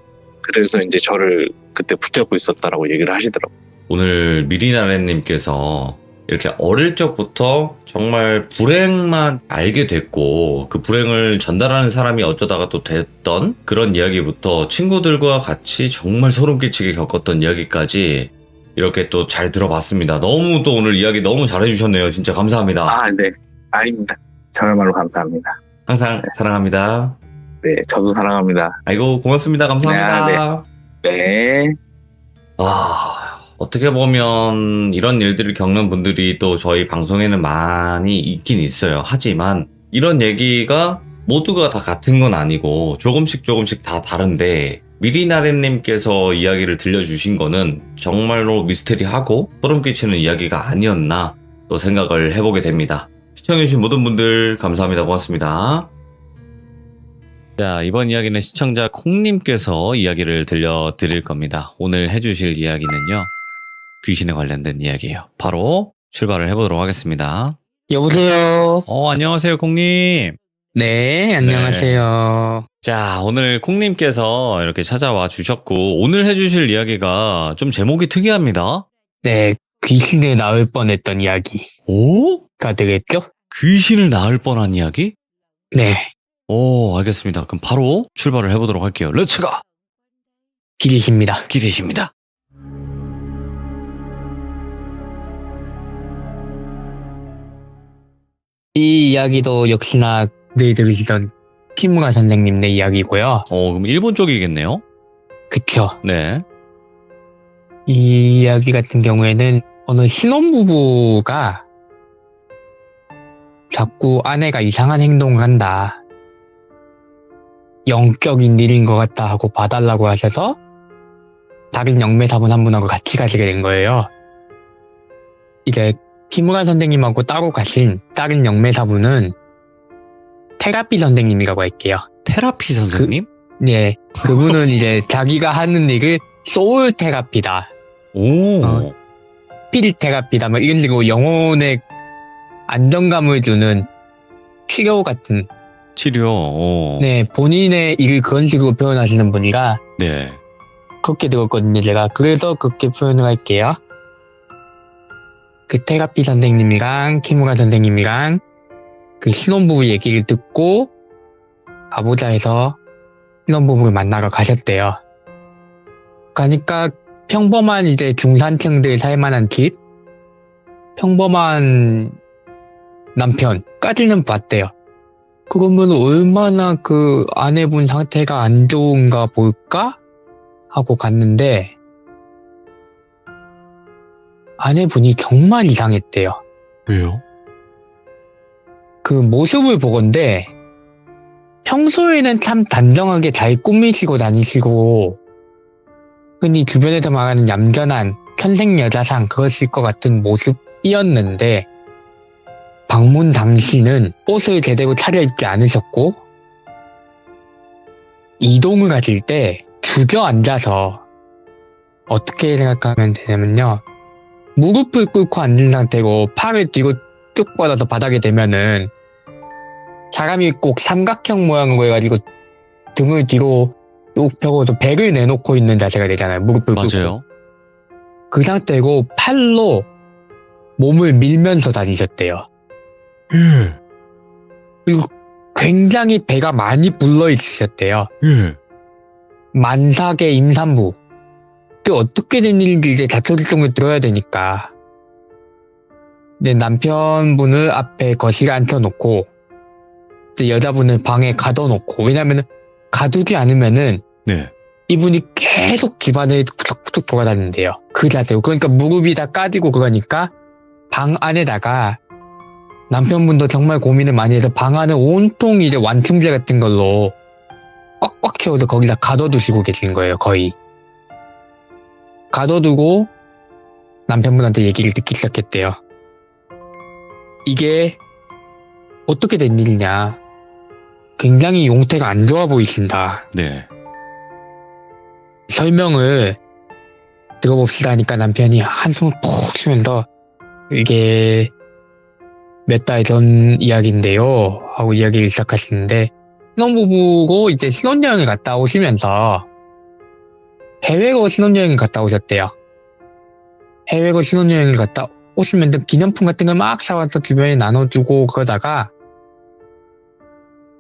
그래서 이제 저를 그때 붙잡고 있었다라고 얘기를 하시더라고요. 오늘 미리나래님께서 이렇게 어릴 적부터 정말 불행만 알게 됐고 그 불행을 전달하는 사람이 어쩌다가 또 됐던 그런 이야기부터 친구들과 같이 정말 소름 끼치게 겪었던 이야기까지 이렇게 또 잘 들어봤습니다. 너무 또 오늘 이야기 너무 잘해주셨네요. 진짜 감사합니다. 아, 네. 아닙니다. 저야말로 감사합니다. 항상 사랑합니다. 네, 저도 사랑합니다. 아이고 고맙습니다. 감사합니다. 네. 어떻게 보면 이런 일들을 겪는 분들이 또 저희 방송에는 많이 있긴 있어요. 하지만 이런 얘기가 모두가 다 같은 건 아니고 조금씩 다 다른데 미리나래님께서 이야기를 들려주신 거는 정말로 미스테리하고 소름 끼치는 이야기가 아니었나 또 생각을 해보게 됩니다. 시청해주신 모든 분들 감사합니다. 고맙습니다. 자, 이번 이야기는 시청자 콩님께서 이야기를 들려드릴 겁니다. 오늘 해주실 이야기는요. 귀신에 관련된 이야기예요. 바로 출발을 해보도록 하겠습니다. 여보세요. 안녕하세요, 콩님. 네, 안녕하세요. 자, 오늘 콩님께서 이렇게 찾아와 주셨고, 오늘 해주실 이야기가 좀 제목이 특이합니다. 네, 귀신에 나올 뻔했던 이야기가 오? 되겠죠? 귀신을 낳을 뻔한 이야기? 네, 오, 알겠습니다. 그럼 바로 출발을 해보도록 할게요. 렛츠고! 길이십니다. 기대십니다. 이 이야기도 역시나 늘 들으시던 키무라 선생님네 이야기고요. 그럼 일본 쪽이겠네요? 그쵸. 네. 이 이야기 같은 경우에는 어느 신혼부부가 자꾸 아내가 이상한 행동을 한다. 영적인 일인 것 같다 하고 봐달라고 하셔서 다른 영매사분 한 분하고 같이 가시게 된 거예요. 이게 키무라 선생님하고 따로 가신 다른 영매사분은 테라피 선생님이라고 할게요. 테라피 선생님? 네, 그분은 이제 자기가 하는 일을 소울 테라피다, 오. 필 테라피다, 뭐 이런 식으로 영혼에 안정감을 주는 치료 같은, 치료. 네, 본인의 일을 그런 식으로 표현하시는 분이라 네. 그렇게 들었거든요, 제가. 그래서 그렇게 표현을 할게요. 그 테라피 선생님이랑 키무라 선생님이랑 그 신혼부부 얘기를 듣고 가보자 해서 신혼부부를 만나러 가셨대요. 가니까 평범한 이제 중산층들 살만한 집, 평범한 남편까지는 봤대요. 그러면 얼마나 그 아내분 상태가 안 좋은가 볼까? 하고 갔는데 아내분이 정말 이상했대요. 왜요? 그 모습을 보건대 평소에는 참 단정하게 잘 꾸미시고 다니시고 흔히 주변에서 말하는 얌전한 천생여자상 그것일 것 같은 모습이었는데 방문 당시는 옷을 제대로 차려입지 않으셨고 이동을 하실 때 주저앉아서 어떻게 생각하면 되냐면요. 무릎을 꿇고 앉은 상태로 팔을 뒤로 쭉 뻗어서 바닥에 대면은 사람이 꼭 삼각형 모양으로 해가지고 등을 뒤로 쭉 펴고도 배를 내놓고 있는 자세가 되잖아요. 무릎을 꿇고. 맞아요. 그 상태로 팔로 몸을 밀면서 다니셨대요. 예. 그리고 굉장히 배가 많이 불러 있으셨대요. 예. 만삭의 임산부. 그 어떻게 된 일인지 이제 자초지종을 들어야 되니까. 이제 남편분을 앞에 거실에 앉혀놓고 이제 여자분을 방에 가둬놓고, 왜냐면은 가두지 않으면은 네. 이분이 계속 집안을 푸석푸석 돌아다닌대요. 그 자세로. 그러니까 무릎이 다 까지고 그러니까 방 안에다가 남편분도 정말 고민을 많이 해서 방 안을 온통 이제 완충제 같은 걸로 꽉꽉 채워서 거기다 가둬두시고 계신 거예요, 거의. 가둬두고 남편분한테 얘기를 듣기 시작했대요. 이게 어떻게 된 일이냐. 굉장히 용태가 안 좋아 보이신다. 네. 설명을 들어봅시다 하니까 남편이 한숨을 푹 쉬면서 이게 몇 달 전 이야기인데요 하고 이야기를 시작하시는데, 신혼부부고 이제 신혼여행을 갔다 오시면서 해외로 신혼여행을 갔다 오셨대요. 해외로 신혼여행을 갔다 오시면서 기념품 같은 걸 막 사와서 주변에 나눠주고 그러다가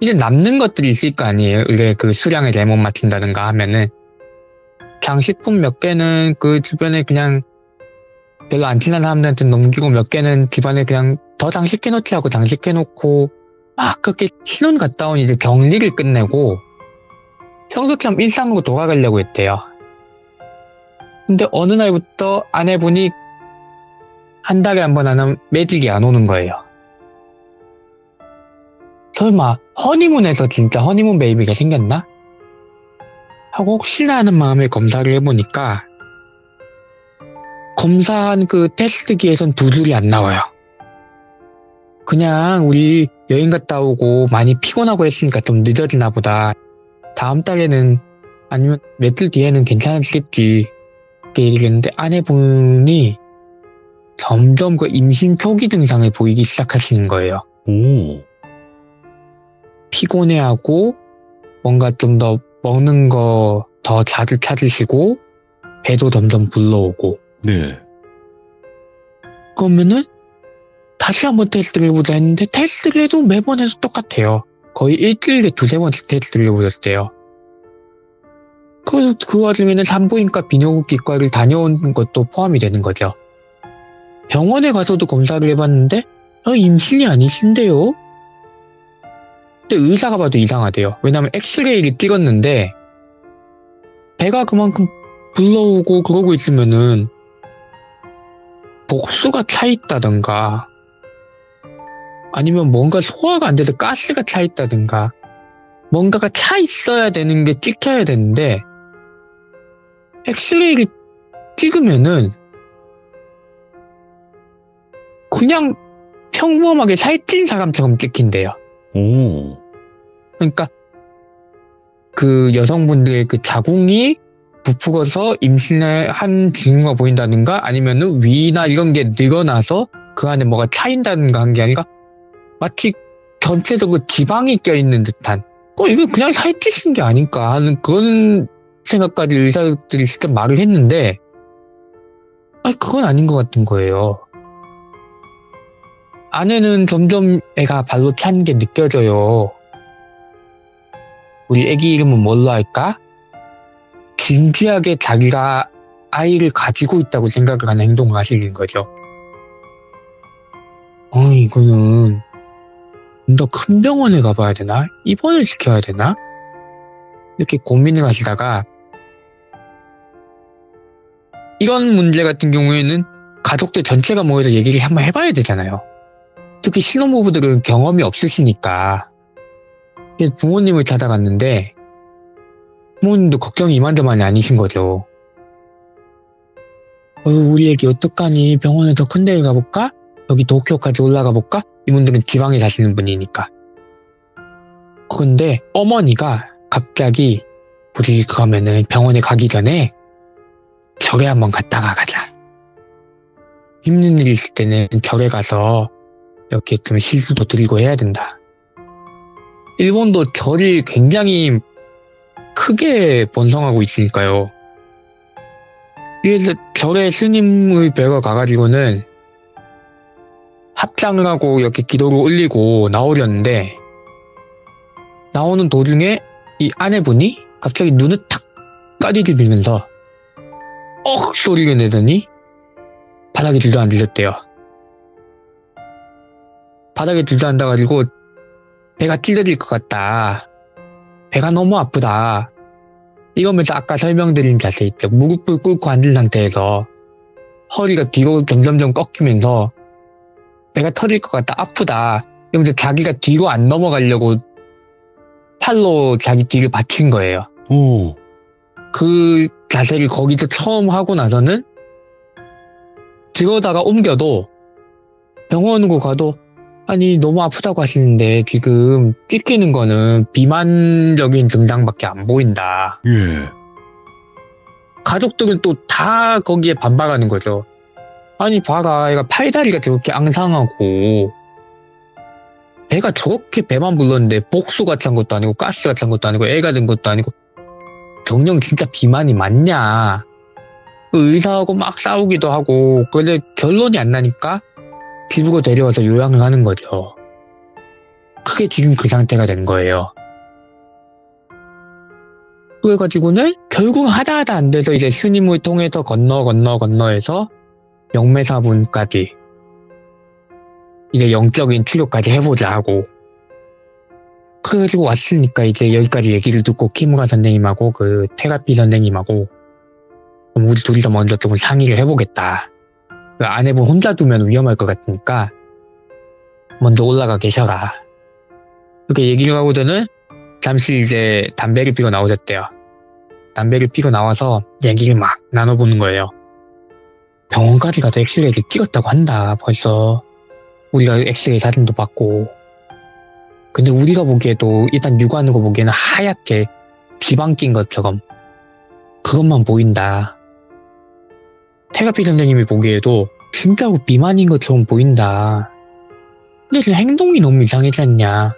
이제 남는 것들이 있을 거 아니에요. 이게 그 수량을 잘못 맞춘다든가 하면은 장식품 몇 개는 그 주변에 그냥 별로 안 친한 사람들한테 넘기고 몇 개는 집안에 그냥 더 장식해놓지 하고 장식해놓고 막 그렇게 신혼 갔다 온 이제 격리를 끝내고 평소처럼 일상으로 돌아가려고 했대요. 근데 어느 날부터 아내분이 한 달에 한 번 안 하면 매직이 안 오는 거예요. 설마 허니문에서 진짜 허니문 베이비가 생겼나? 하고 혹시나 하는 마음에 검사를 해보니까 검사한 그 테스트기에선 두 줄이 안 나와요. 그냥 우리 여행 갔다 오고 많이 피곤하고 했으니까 좀 늦어지나 보다. 다음 달에는 아니면 며칠 뒤에는 괜찮았겠지. 이렇게 얘기했는데 아내분이 점점 그 임신 초기 증상을 보이기 시작하시는 거예요. 오. 피곤해하고 뭔가 좀 더 먹는 거 더 자주 찾으시고 배도 점점 불러오고. 네. 그러면은 다시 한번 테스트를 해보자 했는데 테스트를 해도 매번 해서 똑같아요. 거의 일주일에 두세 번씩 테스트를 해보셨대요. 그래서 그 와중에는 산부인과 비뇨기과를 다녀온 것도 포함이 되는 거죠. 병원에 가서도 검사를 해봤는데 임신이 아니신데요? 근데 의사가 봐도 이상하대요. 왜냐면 엑스레이를 찍었는데 배가 그만큼 불러오고 그러고 있으면은 복수가 차 있다던가 아니면 뭔가 소화가 안 돼서 가스가 차 있다던가 뭔가가 차 있어야 되는 게 찍혀야 되는데 엑스레이를 찍으면은 그냥 평범하게 살찐 사람처럼 찍힌대요. 오. 그러니까 그 여성분들의 그 자궁이 부풀어서 임신을 한 징후가 보인다든가 아니면은 위나 이런 게 늘어나서 그 안에 뭐가 차인다든가 한 게 아니라 마치 전체적으로 지방이 껴있는 듯한 이거 그냥 살찌신 게 아닐까 하는 그런 생각까지 의사들이 직접 말을 했는데 그건 아닌 것 같은 거예요. 아내는 점점 애가 발로 차는 게 느껴져요. 우리 애기 이름은 뭘로 할까? 진지하게 자기가 아이를 가지고 있다고 생각을 하는 행동을 하시는 거죠. 이거는 좀 더 큰 병원에 가봐야 되나? 입원을 시켜야 되나? 이렇게 고민을 하시다가 이런 문제 같은 경우에는 가족들 전체가 모여서 얘기를 한번 해봐야 되잖아요. 특히 신혼부부들은 경험이 없으시니까. 그래서 부모님을 찾아갔는데 부모님도 걱정이 이만저만이 아니신 거죠. 우리 애기 어떡하니? 병원에 더 큰 데를 가볼까? 여기 도쿄까지 올라가 볼까? 이분들은 지방에 사시는 분이니까. 근데 어머니가 갑자기 우리 그러면은 병원에 가기 전에 절에 한번 갔다가 가자. 힘든 일 있을 때는 절에 가서 이렇게 좀 실수도 드리고 해야 된다. 일본도 절이 굉장히 크게 번성하고 있으니까요. 그래서 절에 스님의 뵈러 가가지고는 합장을 하고 이렇게 기도를 올리고 나오려는데 나오는 도중에 이 아내분이 갑자기 눈을 탁 까디를 들면서 억 소리를 내더니 바닥에 주저앉으셨대요. 바닥에 주저앉아가지고 배가 찢어질 것 같다. 배가 너무 아프다. 이러면서 아까 설명드린 자세 있죠. 무릎을 꿇고 앉은 상태에서 허리가 뒤로 점점점 꺾이면서 배가 터질 것 같다. 아프다. 이러면서 자기가 뒤로 안 넘어가려고 팔로 자기 뒤를 받친 거예요. 오. 그 자세를 거기서 처음 하고 나서는 들어다가 옮겨도 병원으로 가도 아니 너무 아프다고 하시는데 지금 찍히는 거는 비만적인 증상밖에 안 보인다. 예. 가족들은 또 다 거기에 반박하는 거죠. 아니 봐라 얘가 팔다리가 저렇게 앙상하고 배가 저렇게 배만 불렀는데 복수가 찬 것도 아니고 가스가 찬 것도 아니고 애가 된 것도 아니고 정녕 진짜 비만이 맞냐. 그 의사하고 막 싸우기도 하고 근데 결론이 안 나니까 집으로 데려와서 요양을 하는 거죠. 그게 지금 그 상태가 된 거예요. 그래가지고는 결국 하다 안 돼서 이제 스님을 통해서 건너해서 영매사분까지 이제 영적인 치료까지 해보자 하고 그래가지고 왔으니까 이제 여기까지 얘기를 듣고 키무라 선생님하고 그 테라피 선생님하고 우리 둘이서 먼저 조금 상의를 해보겠다. 그 아내분 혼자 두면 위험할 것 같으니까 먼저 올라가 계셔라. 이렇게 얘기를 하고서는 잠시 이제 담배를 피고 나오셨대요. 담배를 피고 나와서 얘기를 막 나눠보는 거예요. 병원까지 가서 엑스레이를 찍었다고 한다. 벌써 우리가 엑스레이 사진도 봤고 근데 우리가 보기에도 일단 육안으로 보기에는 하얗게 지방 낀 것처럼 그것만 보인다. 테라피 선생님이 보기에도 진짜로 비만인 것처럼 보인다. 근데 지금 행동이 너무 이상하지 않냐.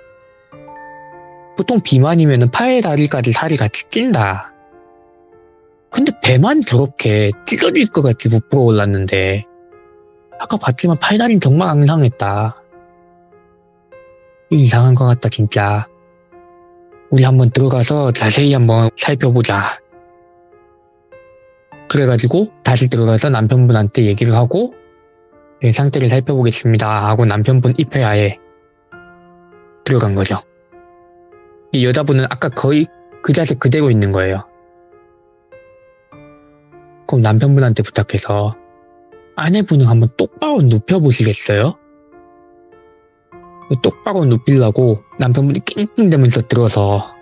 보통 비만이면 팔 다리까지 살이 같이 찐다. 근데 배만 저렇게 찢어질 것 같이 부풀어 올랐는데 아까 봤지만 팔다리는 정말 앙상했다. 이상한 것 같다 진짜. 우리 한번 들어가서 자세히 한번 살펴보자. 그래가지고 다시 들어가서 남편분한테 얘기를 하고 상태를 살펴보겠습니다 하고 남편분 입회하에 들어간 거죠. 이 여자분은 아까 거의 그 자세 그대로 있는 거예요. 그럼 남편분한테 부탁해서 아내분을 한번 똑바로 눕혀보시겠어요? 똑바로 눕히려고 남편분이 낑낑대면서 들어서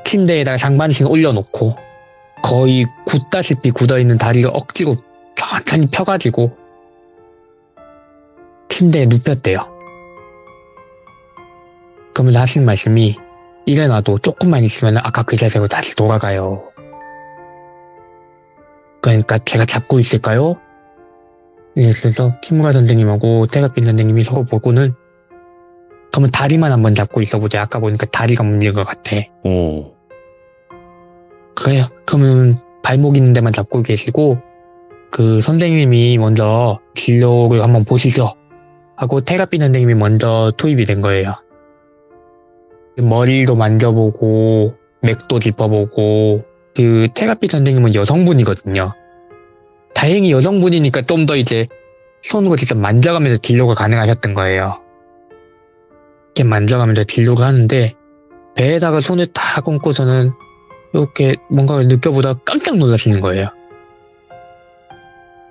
침대에다가 상반신 올려놓고 거의 굳다시피 굳어있는 다리를 억지로 천천히 펴가지고 침대에 눕혔대요. 그러면서 하신 말씀이 일어나도 조금만 있으면 아까 그 자세로 다시 돌아가요. 그러니까 제가 잡고 있을까요? 그래서 키무라 선생님하고 테라피 선생님이 서로 보고는 그러면 다리만 한번 잡고 있어보자. 아까 보니까 다리가 문제인 것 같아. 오. 그래요. 그러면 발목 있는 데만 잡고 계시고 그 선생님이 먼저 진료를 한번 보시죠 하고 테라피 선생님이 먼저 투입이 된 거예요. 머리도 만져보고 맥도 짚어보고 그 테라피 선생님은 여성분이거든요. 다행히 여성분이니까 좀 더 이제 손으로 직접 만져가면서 진료가 가능하셨던 거예요. 이렇게 만져가면서 진료를 하는데 배에다가 손을 딱 얹고서는 이렇게 뭔가를 느껴보다 깜짝 놀라시는 거예요.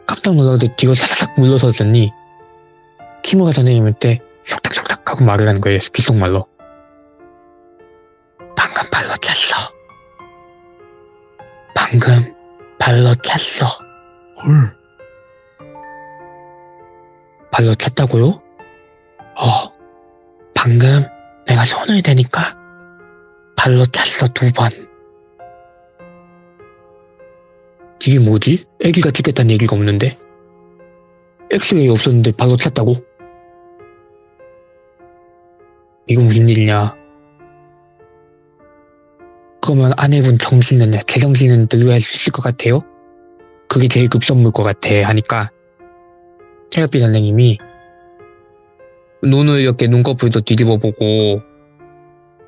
깜짝 놀라서 뒤로 사삭 물러서더니 키무라 선생님한테 속닥속닥 하고 말을 하는 거예요. 귓속말로. 방금 발로 찼어. 방금 발로 찼어. 헐. 발로 찼다고요? 방금 내가 손을 대니까 발로 찼어 2번. 이게 뭐지? 애기가 찍겠다는 얘기가 없는데? 엑스레이 없었는데 발로 찼다고? 이거 무슨 일이냐? 그러면 아내분 정신은요? 제정신은 누려할 수 있을 것 같아요? 그게 제일 급선무일 것 같아 하니까 테라피 선생님이 눈을 이렇게 눈꺼풀도 뒤집어보고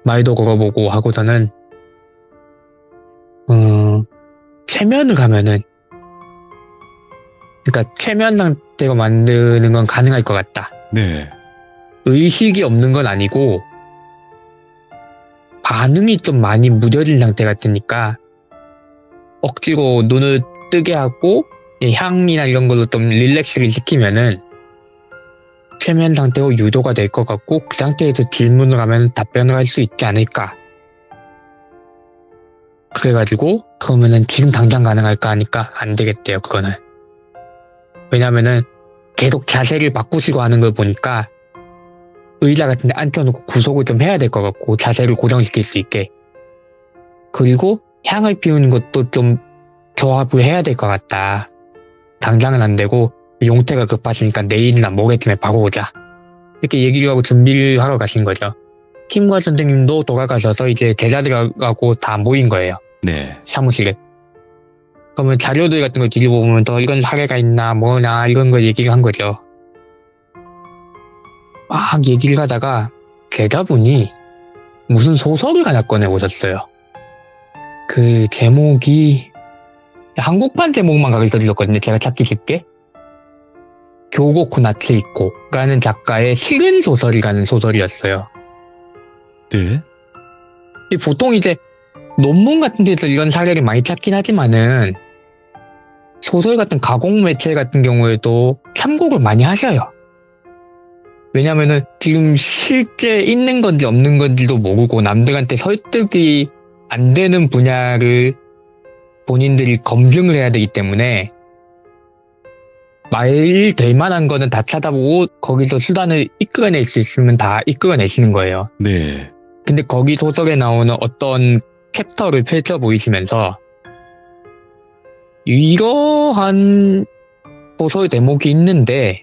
말도 걸어보고 하고서는 최면을 가면은 그러니까 최면 상태로 만드는 건 가능할 것 같다. 네. 의식이 없는 건 아니고 반응이 좀 많이 무뎌진 상태 같으니까 억지로 눈을 뜨게 하고 향이나 이런 걸로 좀 릴렉스를 시키면은 최면 상태로 유도가 될 것 같고 그 상태에서 질문을 하면 답변을 할 수 있지 않을까. 그래가지고 그러면은 지금 당장 가능할까 하니까 안 되겠대요. 그거는. 왜냐면은 계속 자세를 바꾸시고 하는 걸 보니까 의자 같은 데 앉혀놓고 구속을 좀 해야 될 것 같고 자세를 고정시킬 수 있게. 그리고 향을 피우는 것도 좀 조합을 해야 될 것 같다. 당장은 안 되고 용태가 급하시니까 내일이나 모레쯤에 바로 오자. 이렇게 얘기를 하고 준비를 하러 가신 거죠. 킴과 선생님도 돌아가셔서 이제 제자들하고 다 모인 거예요. 네. 사무실에. 그러면 자료들 같은 거 뒤집어보면 더 이런 사례가 있나 뭐나 이런 걸 얘기를 한 거죠. 막 얘기를 하다가 제자분이 무슨 소설을 하나 꺼내오셨어요. 그 제목이 한국판 제목만 가르쳐 주셨거든요. 제가 찾기 쉽게. 교고코 나츠이코라는 작가의 실은 소설이라는 소설이었어요. 네. 보통 이제 논문 같은 데서 이런 사례를 많이 찾긴 하지만은 소설 같은 가공 매체 같은 경우에도 참고를 많이 하셔요. 왜냐면은 지금 실제 있는 건지 없는 건지도 모르고 남들한테 설득이 안 되는 분야를 본인들이 검증을 해야 되기 때문에 말 될 만한 거는 다 찾아보고 거기서 수단을 이끌어낼 수 있으면 다 이끌어내시는 거예요. 네. 근데 거기 소설에 나오는 어떤 챕터를 펼쳐 보이시면서 이러한 소설 대목이 있는데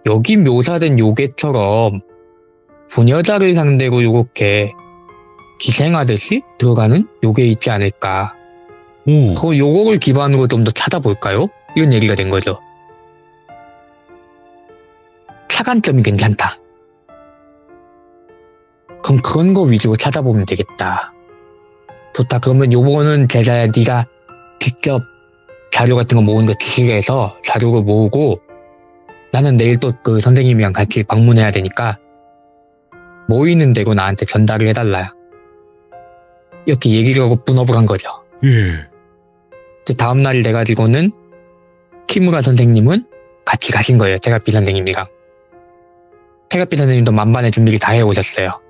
여기 묘사된 요괴처럼 부녀자를 상대로 이렇게 기생하듯이 들어가는 요괴 있지 않을까. 오. 그 요거를 기반으로 좀 더 찾아볼까요? 이런 얘기가 된 거죠. 차관점이 괜찮다. 그럼 그런 거 위주로 찾아보면 되겠다. 좋다. 그러면 요거는 제자야 네가 직접 자료 같은 거 모으는 거 지시해서 자료를 모으고 나는 내일 또 그 선생님이랑 같이 방문해야 되니까 모이는 대로 나한테 전달을 해달라. 이렇게 얘기를 하고 분업을 한 거죠. 예. 다음날 돼가지고는 키무라 선생님은 같이 가신 거예요. 테라피 선생님이랑. 테라피 선생님도 만반의 준비를 다 해오셨어요.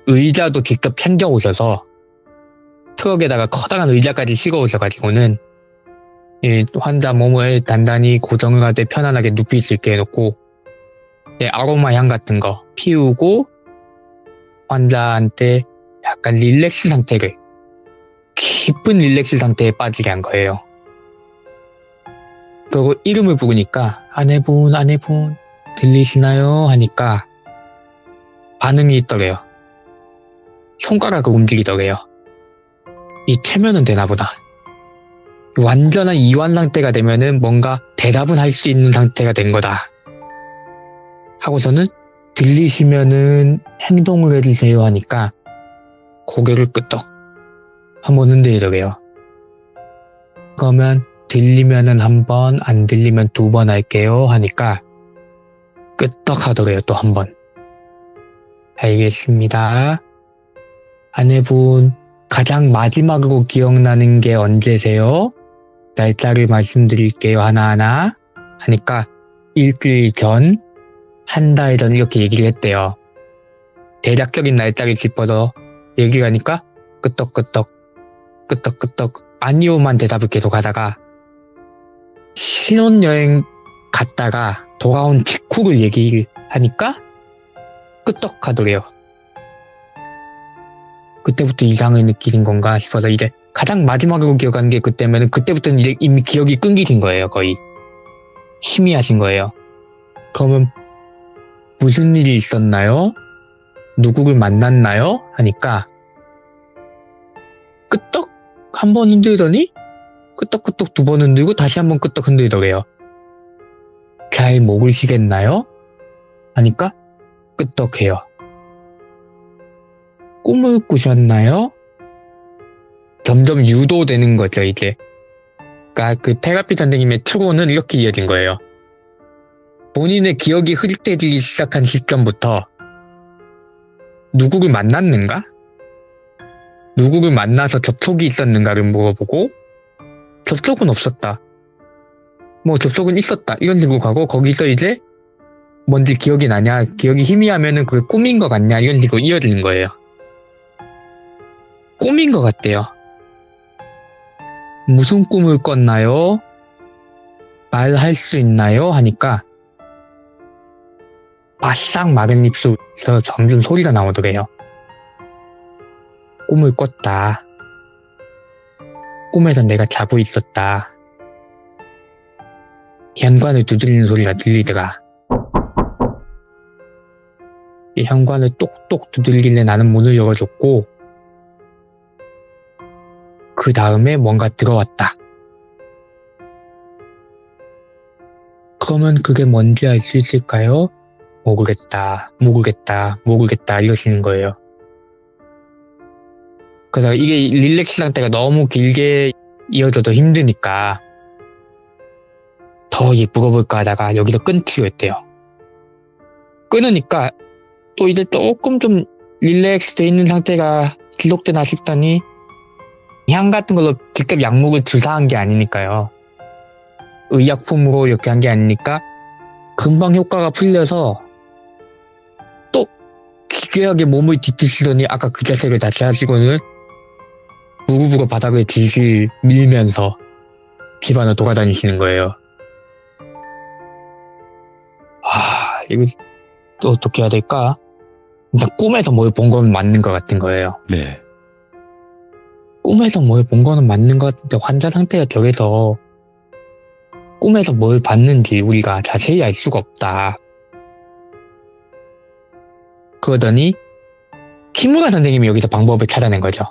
의자도 직접 챙겨오셔서 트럭에다가 커다란 의자까지 실어오셔가지고는 이 환자 몸을 단단히 고정을 하되 편안하게 눕힐 수 있게 해놓고 아로마 향 같은 거 피우고 환자한테 약간 릴렉스 상태를 깊은 릴렉스 상태에 빠지게 한 거예요. 그리고 이름을 부르니까 아내분 들리시나요? 하니까 반응이 있더래요. 손가락을 움직이더래요. 이 최면은 되나보다. 완전한 이완 상태가 되면은 뭔가 대답은 할 수 있는 상태가 된 거다. 하고서는 들리시면은 행동을 해주세요 하니까 고개를 끄덕 한번 흔들더래요. 그러면 들리면은 한 번, 안 들리면 2번 할게요 하니까 끄떡 하더래요. 또 한 번. 알겠습니다. 아내분 가장 마지막으로 기억나는 게 언제세요? 날짜를 말씀드릴게요. 하나하나 하니까 일주일 전, 한 달 전 이렇게 얘기를 했대요. 대략적인 날짜를 짚어서 얘기를 하니까 끄떡끄떡 아니오만 대답을 계속 하다가 신혼여행 갔다가 돌아온 직후를 얘기하니까 끄떡하더래요. 그때부터 이상을 느끼는 건가 싶어서 이제 가장 마지막으로 기억하는 게 그때면은 그때부터는 이제 이미 기억이 끊기신 거예요. 거의 희미하신 거예요. 그러면 무슨 일이 있었나요? 누구를 만났나요? 하니까 끄떡 한 번 흔들더니 끄떡끄떡 두 번 흔들고 다시 한 번 끄떡 흔들더래요. 잘 모르시겠나요? 하니까 끄떡해요. 꿈을 꾸셨나요? 점점 유도되는 거죠, 이제. 그러니까 그 테라피 선생님의 추론은 이렇게 이어진 거예요. 본인의 기억이 흐릿해지기 시작한 시점부터 누구를 만났는가? 누구를 만나서 접촉이 있었는가를 물어보고 접촉은 없었다. 뭐 접촉은 있었다. 이런 식으로 가고 거기서 이제 뭔지 기억이 나냐? 기억이 희미하면은 그게 꿈인 것 같냐? 이런 식으로 이어지는 거예요. 꿈인 것 같대요. 무슨 꿈을 꿨나요? 말할 수 있나요? 하니까 바싹 마른 입술에서 점점 소리가 나오더래요. 꿈을 꿨다. 꿈에서 내가 자고 있었다. 현관을 두드리는 소리가 들리더라. 이 현관을 똑똑 두들길래 나는 문을 열어줬고 그 다음에 뭔가 들어왔다. 그러면 그게 뭔지 알 수 있을까요? 모르겠다 이러시는 거예요. 그래서 이게 릴렉스 상태가 너무 길게 이어져도 힘드니까 더 물어볼까 하다가 여기서 끊기로 했대요. 끊으니까 또 이제 조금 좀 릴렉스 돼 있는 상태가 지속되나 싶더니 향 같은 걸로 직접 약물을 주사한 게 아니니까요. 의약품으로 이렇게 한 게 아니니까 금방 효과가 풀려서 또 기괴하게 몸을 뒤트시더니 아까 그 자세를 다시 하시고는 무릎으로 바닥을 질질 밀면서 집안을 돌아다니시는 거예요. 이거 또 어떻게 해야 될까? 일단 꿈에서 뭘 본 건 맞는 것 같은 거예요. 네. 꿈에서 뭘 본 거는 맞는 것 같은데 환자 상태가 저래서 꿈에서 뭘 봤는지 우리가 자세히 알 수가 없다. 그러더니 키무라 선생님이 여기서 방법을 찾아낸 거죠.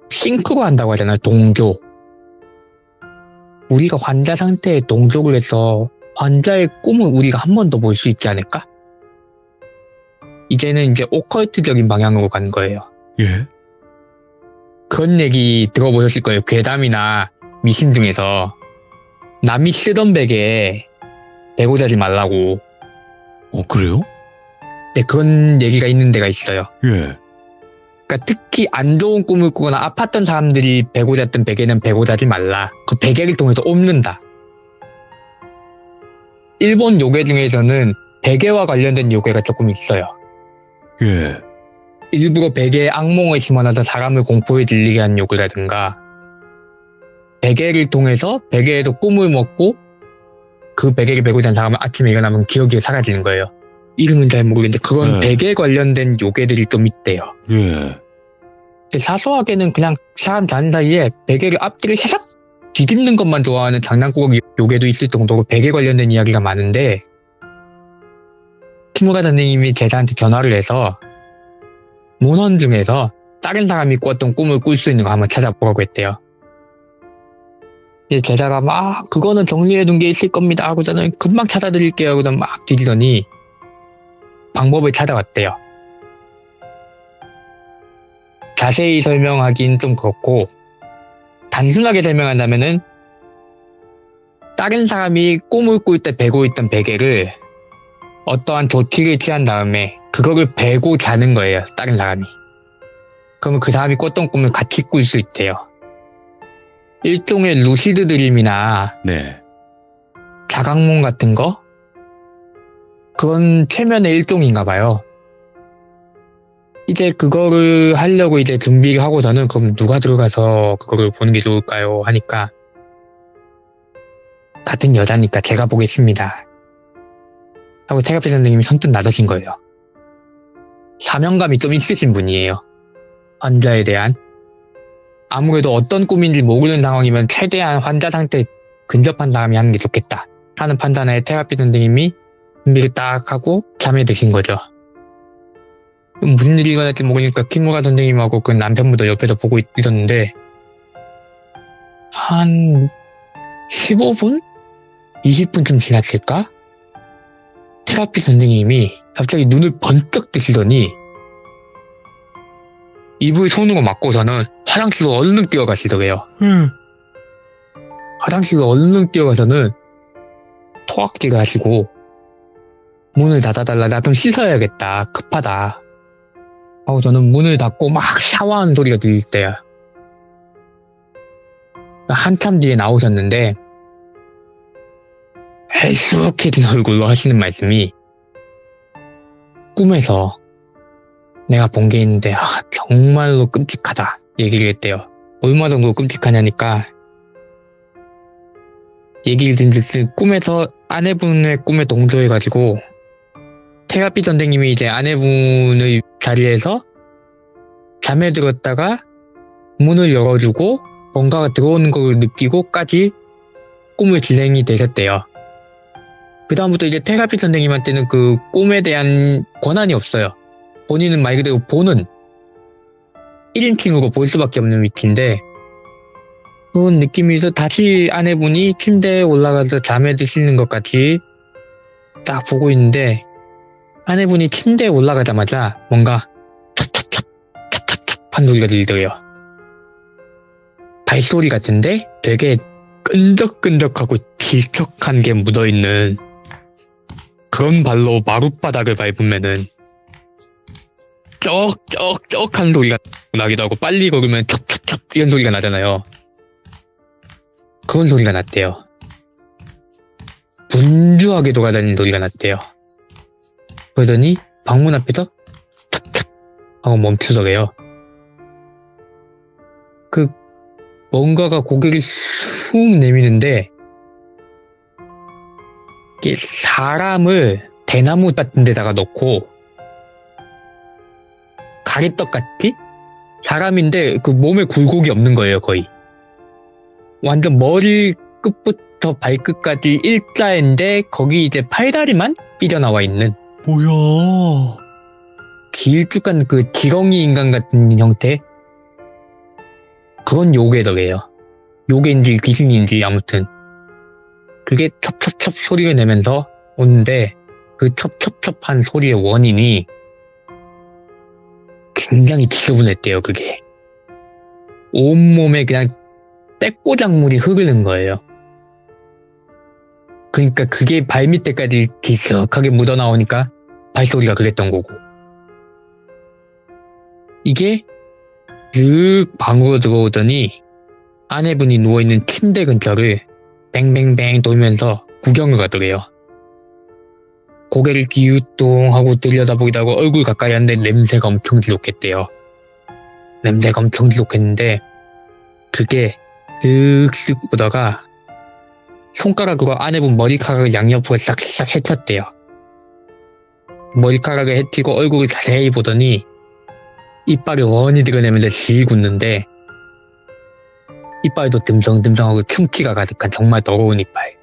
싱크로 한다고 하잖아요. 동조. 우리가 환자 상태에 동조를 해서 환자의 꿈을 우리가 한 번 더 볼 수 있지 않을까? 이제는 이제 오컬트적인 방향으로 간 거예요. 예. 그런 얘기 들어보셨을 거예요. 괴담이나 미신 중에서 남이 쓰던 베개에 베고 자지 말라고. 그래요? 네, 그런 얘기가 있는 데가 있어요. 예. 그러니까 특히 안 좋은 꿈을 꾸거나 아팠던 사람들이 베고 잤던 베개는 베고 자지 말라. 그 베개를 통해서 옮는다. 일본 요괴 중에서는 베개와 관련된 요괴가 조금 있어요. 예. 일부러 베개에 악몽을 심어놔서 사람을 공포에 질리게 한 요괴라든가 베개를 통해서 베개에도 꿈을 먹고 그 베개를 베고 잔 사람은 아침에 일어나면 기억이 사라지는 거예요. 이름은 잘 모르겠는데 그건 베개 관련된 요괴들이 좀 있대요. 예. 사소하게는 그냥 사람 자는 사이에 베개를 앞뒤를 샤샥 뒤집는 것만 좋아하는 장난꾸러기 요괴도 있을 정도로 베개 관련된 이야기가 많은데 키무라 선생님이 제자한테 전화를 해서 문헌 중에서 다른 사람이 꿨던 꿈을 꿀 수 있는 거 한번 찾아보라고 했대요. 이제 제자가 막 그거는 정리해둔 게 있을 겁니다 하고 저는 금방 찾아드릴게요 하고 막 뒤지더니 방법을 찾아왔대요. 자세히 설명하긴 좀 그렇고 단순하게 설명한다면은 다른 사람이 꿈을 꿀 때 베고 있던 베개를 어떠한 조치를 취한 다음에 그거를 베고 자는 거예요. 다른 사람이. 그러면 그 사람이 꿨던 꿈을 같이 꿀 수 있대요. 일종의 루시드 드림이나 네. 자각몽 같은 거? 그건 최면의 일종인가 봐요. 이제 그거를 하려고 이제 준비를 하고서는 그럼 누가 들어가서 그거를 보는 게 좋을까요? 하니까 같은 여자니까 제가 보겠습니다. 하고 테라피 선생님이 선뜻 나서신 거예요. 사명감이 좀 있으신 분이에요. 환자에 대한. 아무래도 어떤 꿈인지 모르는 상황이면 최대한 환자 상태에 근접한 사람이 하는 게 좋겠다 하는 판단에 테라피 선생님이 준비를 딱 하고 잠에 드신 거죠. 무슨 일이 일어날지 모르니까 키무라 선생님하고 그 남편분도 옆에서 보고 있었는데 한 15분? 20분쯤 지났을까? 테라피 선생님이 갑자기 눈을 번쩍 뜨시더니 입을 손으로 막고서는 화장실로 얼른 뛰어가시더래요. 화장실로 얼른 뛰어가서는 토악질을 하시고 문을 닫아달라, 나 좀 씻어야겠다, 급하다 하고 저는 문을 닫고 막 샤워하는 소리가 들릴 때야. 한참 뒤에 나오셨는데 헬쑥해진 얼굴로 하시는 말씀이 꿈에서 내가 본 게 있는데 정말로 끔찍하다 얘기를 했대요. 얼마 정도 끔찍하냐니까 얘기를 듣는 듯 꿈에서 아내분의 꿈에 동조해가지고 테라피 선생님이 이제 아내분의 자리에서 잠에 들었다가 문을 열어주고 뭔가가 들어오는 걸 느끼고까지 꿈을 진행이 되셨대요. 그 다음부터 이제 테라피 선생님한테는 그 꿈에 대한 권한이 없어요. 본인은 말 그대로 보는 1인칭으로 볼 수밖에 없는 위치인데 그런 느낌에서 다시 아내분이 침대에 올라가서 잠에 드시는 것까지 딱 보고 있는데 아내분이 침대에 올라가자마자 뭔가 찹찹찹 찹찹찹 한 소리가 들리더래요. 발소리 같은데 되게 끈적끈적하고 질척한 게 묻어있는 그런 발로 마룻바닥을 밟으면은 쩍쩍쩍한 소리가 나기도 하고 빨리 걸으면 첩첩첩 이런 소리가 나잖아요. 그런 소리가 났대요. 분주하게 돌아다니는 소리가 났대요. 그러더니 방문 앞에서 첩첩 하고 멈추더래요. 그 뭔가가 고개를 쑥 내미는데 이게 사람을 대나무 같은 데다가 넣고 가래떡같이 사람인데 그 몸에 굴곡이 없는 거예요. 거의 완전 머리 끝부터 발끝까지 일자인데 거기 이제 팔다리만 삐져나와 있는 뭐야? 길쭉한 그 지렁이 인간 같은 형태 그건 요괴더래요. 요괴인지 귀신인지 아무튼 그게 첩첩첩 소리를 내면서 오는데 그 첩첩첩한 소리의 원인이 굉장히 지저분했대요. 그게 온몸에 그냥 떼꼬작물이 흐르는 거예요. 그러니까 그게 발밑에까지 길쭉하게 묻어나오니까 발소리가 그랬던 거고 이게 쓱 방으로 들어오더니 아내분이 누워있는 침대 근처를 뱅뱅뱅 돌면서 구경을 가더래요. 고개를 기우뚱하고 들여다보기도 하고 얼굴 가까이 하는데 냄새가 엄청 지독했대요. 냄새가 엄청 지독했는데 그게 쓱쓱 보다가 손가락으로 아내분 머리카락을 양옆으로 싹싹 헤쳤대요. 머리카락을 헤치고 얼굴을 자세히 보더니 이빨을 원히 드러내면서 씩 웃는데 이빨도 듬성듬성하고 충치가 가득한 정말 더러운 이빨.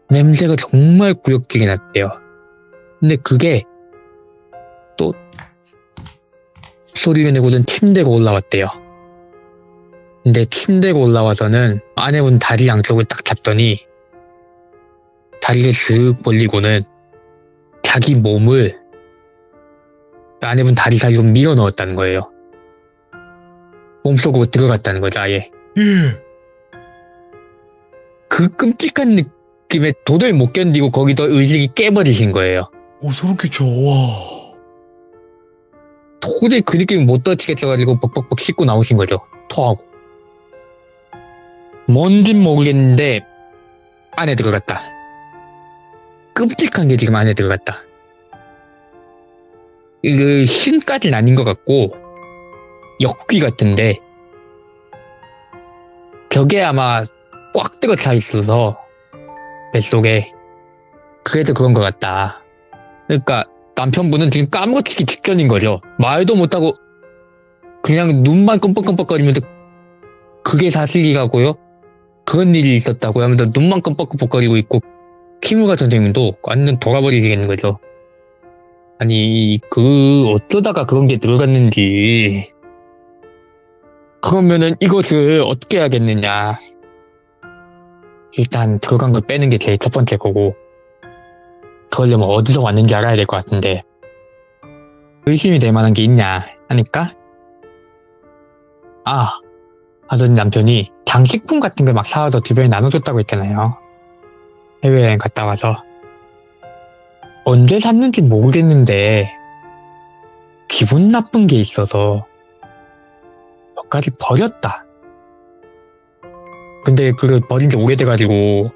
냄새가 정말 구역지게 났대요. 근데 그게 또 소리를 내고는 침대로 올라왔대요. 근데 침대로 올라와서는 아내분 다리 양쪽을 딱 잡더니 다리를 쓱 벌리고는 자기 몸을 아내분 다리 사이로 밀어 넣었다는 거예요. 몸속으로 들어갔다는 거죠, 아예. 예. 그 끔찍한 느낌에 도저히 못 견디고 거기서 의식이 깨버리신 거예요. 소름 끼쳐. 와. 도저히 그 느낌을 못 떨치겠어가지고 벅벅벅 씻고 나오신 거죠. 토하고. 뭔진 모르겠는데 안에 들어갔다. 끔찍한 게 지금 안에 들어갔다. 그 신까지는 아닌 것 같고 역귀 같은데 저게 아마 꽉 들어차 있어서 뱃속에 그래도 그런 것 같다. 그러니까 남편분은 지금 까무러치기 직전인 거죠. 말도 못하고 그냥 눈만 끔뻑끔뻑거리면서 그게 사실이라고요? 그런 일이 있었다고 하면서 눈만 끔뻑끔뻑거리고 있고 키무라 선생님도 완전 돌아버리겠는 거죠. 아니 어쩌다가 그런 게 들어갔는지. 그러면은 이것을 어떻게 해야겠느냐. 일단 들어간 걸 빼는 게 제일 첫 번째 거고, 그러려면 어디서 왔는지 알아야 될 것 같은데 의심이 될 만한 게 있냐 하니까 하더니 남편이 장식품 같은 걸 막 사와서 주변에 나눠줬다고 했잖아요. 해외여행 갔다 와서 언제 샀는지 모르겠는데 기분 나쁜 게 있어서 몇 가지 버렸다. 근데 그걸 버린 지 오래돼가지고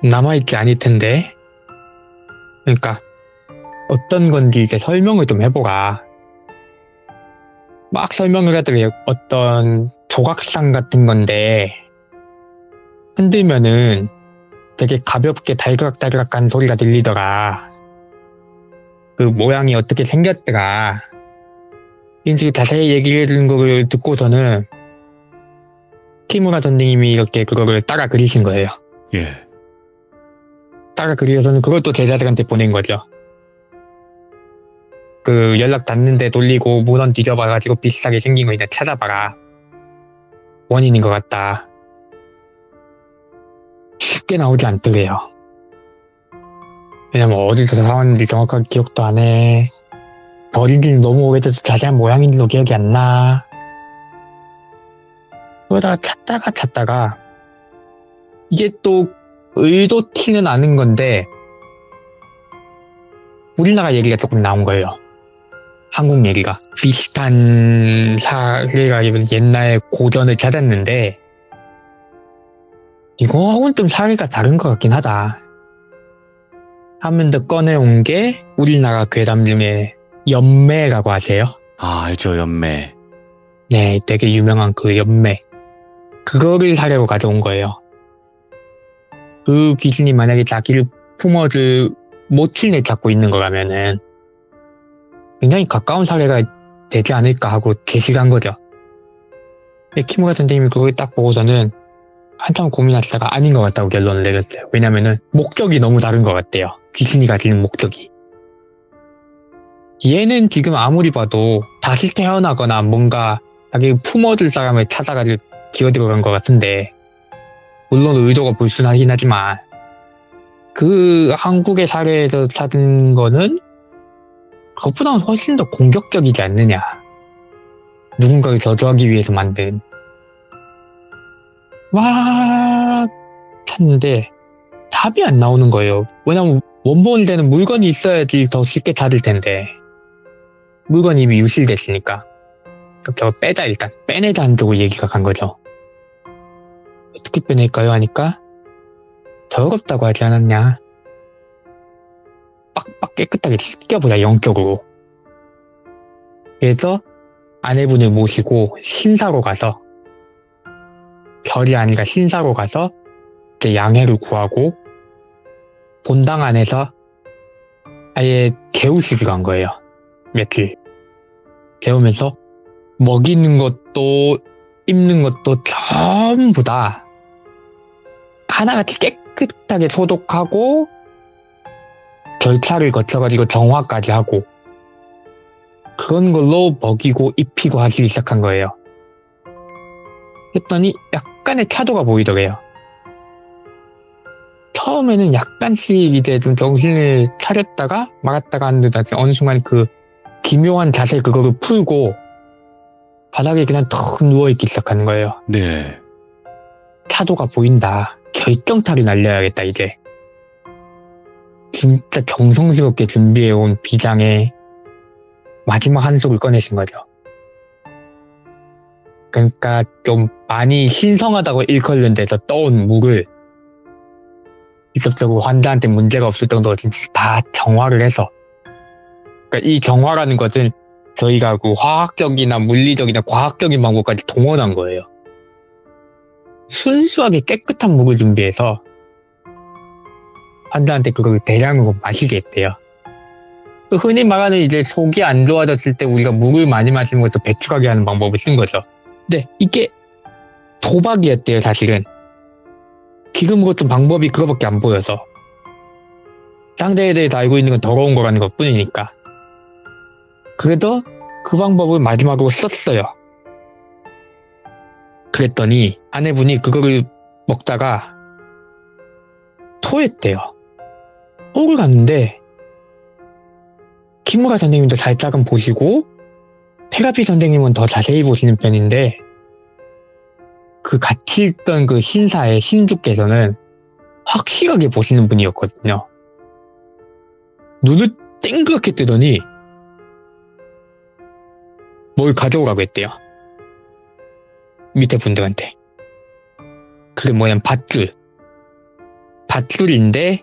남아있지 않을 텐데, 그러니까 어떤 건지 이제 설명을 좀 해보라. 막 설명을 하더래요. 어떤 조각상 같은 건데 흔들면은 되게 가볍게 달그락달그락한 소리가 들리더라. 그 모양이 어떻게 생겼더라. 이런 식으로 자세히 얘기를 해주는 걸 듣고서는 키무라 선생님이 이렇게 그거를 따라 그리신 거예요. 예. 따라 그려서는 그걸 또 제자들한테 보낸 거죠. 그 연락 닿는데 돌리고 문헌 뒤져봐가지고 비슷하게 생긴 거 있나 찾아봐라. 원인인 것 같다. 쉽게 나오지 않더래요. 왜냐면 어디서 사왔는지 정확하게 기억도 안 해. 버린 지는 너무 오래돼서 자세한 모양인지도 기억이 안 나. 그러다가 찾다가 이게 또 의도치는 않은 건데 우리나라 얘기가 조금 나온 거예요. 한국 얘기가. 비슷한 사례가 옛날 고전을 찾았는데 이거하고는 좀 사례가 다른 것 같긴 하다 하면서 꺼내온 게 우리나라 괴담 중에 연매라고 아세요? 알죠, 연매. 네, 되게 유명한 그 연매. 그거를 사례로 가져온 거예요. 그 귀신이 만약에 자기를 품어줄 모친을 찾고 있는 거라면은 굉장히 가까운 사례가 되지 않을까 하고 제시한 거죠. 근데 키무라 선생님이 그걸 딱 보고서는 한참 고민하시다가 아닌 것 같다고 결론을 내렸어요. 왜냐면은 목적이 너무 다른 것 같대요. 귀신이 가지는 목적이. 얘는 지금 아무리 봐도 다시 태어나거나 뭔가 자기 품어줄 사람을 찾아가지고 기어들어간 것 같은데, 물론 의도가 불순하긴 하지만 그 한국의 사례에서 찾은 거는 그것보다는 훨씬 더 공격적이지 않느냐. 누군가를 저주하기 위해서 만든. 막 찾는데 답이 안 나오는 거예요. 왜냐면 원본이 되는 물건이 있어야지 더 쉽게 찾을 텐데 물건이 이미 유실됐으니까. 그럼 저거 빼자, 일단 빼내자 한다고 얘기가 간 거죠. 어떻게 빼낼까요 하니까 더럽다고 하지 않았냐. 빡빡 깨끗하게 씻겨보자, 영적으로. 그래서 아내분을 모시고 신사로 가서, 절이 아니라 신사로 가서 이제 양해를 구하고 본당 안에서 아예 개우식을 간 거예요. 며칠 개우면서 먹이는 것도 입는 것도 전부 다 하나같이 깨끗하게 소독하고 절차를 거쳐가지고 정화까지 하고 그런 걸로 먹이고 입히고 하기 시작한 거예요. 했더니 약간의 차도가 보이더래요. 처음에는 약간씩 이제 좀 정신을 차렸다가 말았다가 하는데 어느 순간 그 기묘한 자세 그거를 풀고 바닥에 그냥 턱 누워있기 시작하는 거예요. 네. 차도가 보인다. 결정타를 날려야겠다 이제. 진짜 정성스럽게 준비해온 비장의 마지막 한 속을 꺼내신 거죠. 그러니까 좀 많이 신성하다고 일컬는 데서 떠온 물을 직접적으로 환자한테 문제가 없을 정도로 진짜 다 정화를 해서, 그러니까 이 정화라는 것은 저희가 그 화학적이나 물리적이나 과학적인 방법까지 동원한 거예요. 순수하게 깨끗한 물을 준비해서 환자한테 그걸 대량으로 마시게 했대요. 그 흔히 말하는 이제 속이 안 좋아졌을 때 우리가 물을 많이 마시는 것도 배출하게 하는 방법을 쓴 거죠. 근데 이게 도박이었대요, 사실은. 지금 같은 방법이 그거밖에 안 보여서. 상대에 대해서 알고 있는 건 더러운 거라는 것 뿐이니까. 그래도 그 방법을 마지막으로 썼어요. 그랬더니 아내분이 그거를 먹다가 토했대요. 토를 갔는데 키무라 선생님도 살짝은 보시고 테라피 선생님은 더 자세히 보시는 편인데 그 같이 있던 그 신사의 신주께서는 확실하게 보시는 분이었거든요. 눈을 땡그랗게 뜨더니 뭘 가져오라고 했대요. 밑에 분들한테. 그게 뭐냐면 밧줄. 밧줄인데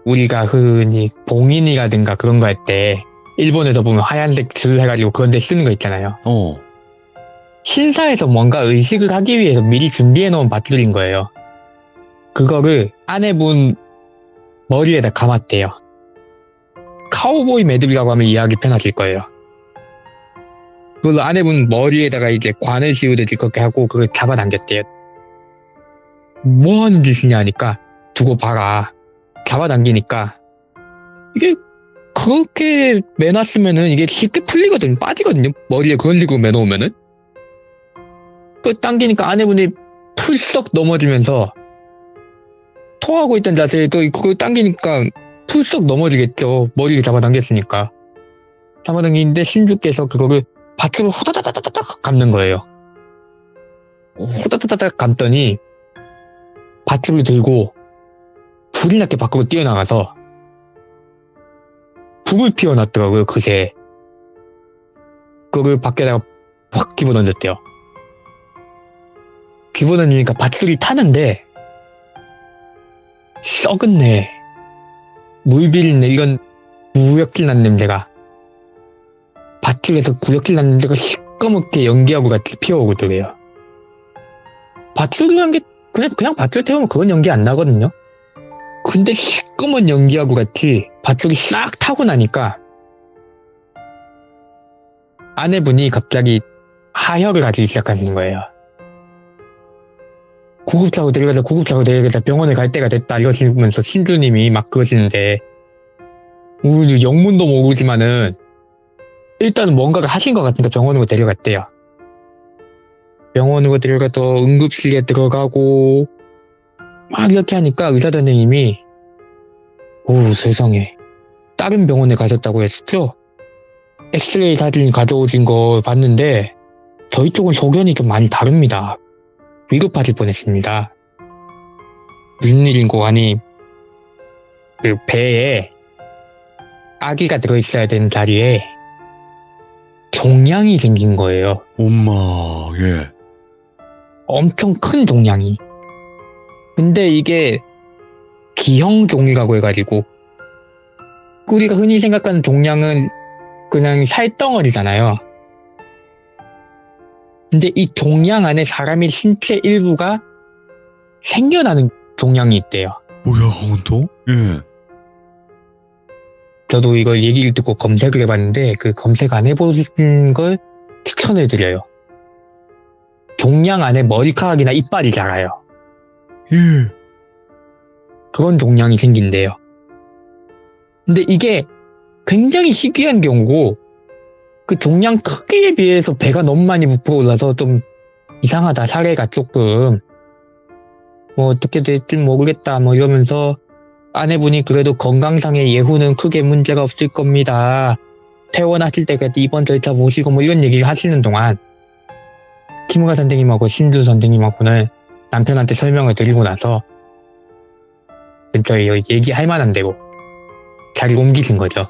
우리가 흔히 봉인이라든가 그런 거 할 때 일본에서 보면 하얀색 줄 해가지고 그런 데 쓰는 거 있잖아요. 신사에서 뭔가 의식을 하기 위해서 미리 준비해 놓은 밧줄인 거예요. 그거를 아내분 머리에다 감았대요. 카우보이 매듭이라고 하면 이해하기 편하실 거예요. 그걸로 아내분 머리에다가 이제 관을 씌우듯이 그렇게 하고 그걸 잡아당겼대요. 뭐 하는 짓이냐 하니까 두고 봐라. 잡아당기니까 이게 그렇게 매놨으면은 이게 쉽게 풀리거든요. 빠지거든요. 머리에 그런 식으로 매놓으면은. 그 당기니까 아내분이 풀썩 넘어지면서 토하고 있던 자세에도 그거 당기니까 풀썩 넘어지겠죠. 머리를 잡아당겼으니까. 잡아당기는데 신주께서 그거를 밧줄을 호다다다다닥 감는 거예요. 호다다다닥 감더니 밧줄을 들고 불이 나게 밖으로 뛰어나가서 불을 피워놨더라고요. 그새 그걸 밖에다가 확 집어던졌대요. 집어던지니까 밧줄이 타는데 썩은내, 물비린내, 이건 구역질 난 냄새가 밧줄에서 구역질 난 냄새가 시꺼멓게 연기하고 같이 피어오더래요. 밧줄이란 게 그냥 밧줄 태우면 그건 연기 안 나거든요. 근데 시꺼먼 연기하고 같이 밧줄이 싹 타고 나니까 아내분이 갑자기 하혈을 하기 시작하시는 거예요. 구급차로 데려가자 병원에 갈 때가 됐다 이러시면서 신주님이 막 그러시는데 우리 영문도 모르지만은 일단은 뭔가를 하신 것 같으니까 병원으로 데려갔대요. 병원으로 데려가서 응급실에 들어가고 막 이렇게 하니까 의사 선생님이 오 세상에 다른 병원에 가셨다고 했죠? 엑스레이 사진 가져오신 거 봤는데 저희 쪽은 소견이 좀 많이 다릅니다. 위급하실 뻔했습니다. 무슨 일인고 하니 그 배에 아기가 들어있어야 되는 자리에 종양이 생긴 거예요. 엄마, 예. 엄청 큰 종양이. 근데 이게 기형종이라고 해가지고 우리가 흔히 생각하는 종양은 그냥 살덩어리잖아요. 근데 이 종양 안에 사람의 신체 일부가 생겨나는 종양이 있대요. 뭐야, 그건 또? 예. 저도 이걸 얘기를 듣고 검색을 해봤는데 그 검색 안 해보신 걸 추천해드려요. 종양 안에 머리카락이나 이빨이 자라요. 예. 그런 종양이 생긴대요. 근데 이게 굉장히 희귀한 경우고 그 종양 크기에 비해서 배가 너무 많이 부풀어 올라서 좀 이상하다. 사례가 조금 뭐 어떻게 될지 모르겠다 뭐 이러면서 아내분이 그래도 건강상의 예후는 크게 문제가 없을 겁니다. 퇴원하실 때까지 이번 절차 보시고 뭐 이런 얘기를 하시는 동안 키무라 선생님하고 신주 선생님하고는 남편한테 설명을 드리고 나서 근처에 얘기할 만한 대로 자리 옮기신 거죠.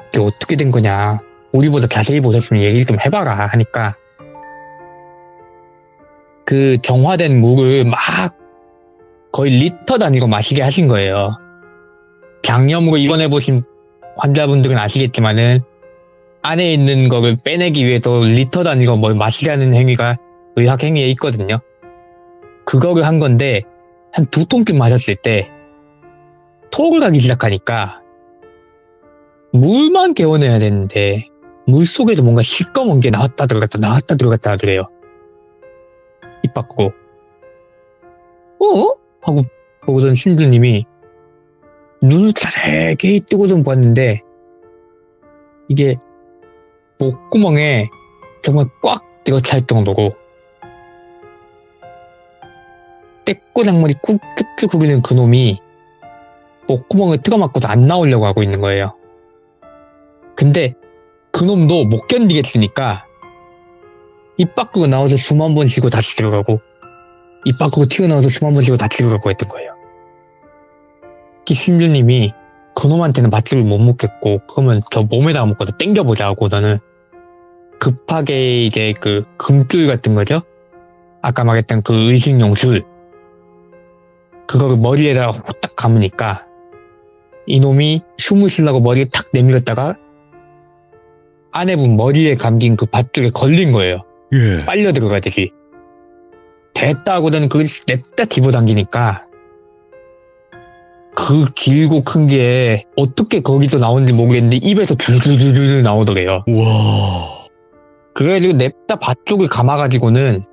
이게 어떻게 된 거냐. 우리보다 자세히 보셨으면 얘기를 좀 해봐라 하니까 그 정화된 물을 막 거의 리터 단위로 마시게 하신 거예요. 장염으로 입원해보신 환자분들은 아시겠지만은 안에 있는 거를 빼내기 위해서 리터 단위로 뭘 마시게 하는 행위가 의학행위에 있거든요. 그거를 한 건데 한 2통쯤 마셨을 때 토를 하기 시작하니까 물만 개워내야 되는데 물 속에도 뭔가 시꺼먼 게 나왔다 들어갔다 하더래요. 입 밖으로. 하고 보던 신부님이 눈을 자세히 뜨고도 봤는데 이게 목구멍에 정말 꽉 들어찰 정도로 떼꼬장머리 꾹꾹 그리는 그놈이 목구멍을 틀어막고도 안 나오려고 하고 있는 거예요. 근데 그놈도 못 견디겠으니까 입 밖으로 나와서 숨 한 번 쉬고 다시 들어가고 입 밖으로 튀어나와서 숨 한 번 쉬고 다시 들어가고 했던 거예요. 신주님이 그놈한테는 맛집을 못 먹겠고 그러면 저 몸에다가 먹고서 땡겨보자 하고서는 급하게 이제 그 금줄 같은 거죠? 아까 말했던 그 의식용 줄 그거를 머리에다가 후딱 감으니까 이놈이 숨을 쉬려고 머리를 탁 내밀었다가 아내분 머리에 감긴 그 밧줄에 걸린 거예요. 예. 빨려 들어가듯이. 됐다 하고는 그걸 냅다 집어당기니까 그 길고 큰 게 어떻게 거기서 나오는지 모르겠는데 입에서 줄줄줄줄 나오더래요. 와. 그래가지고 냅다 밧줄을 감아가지고는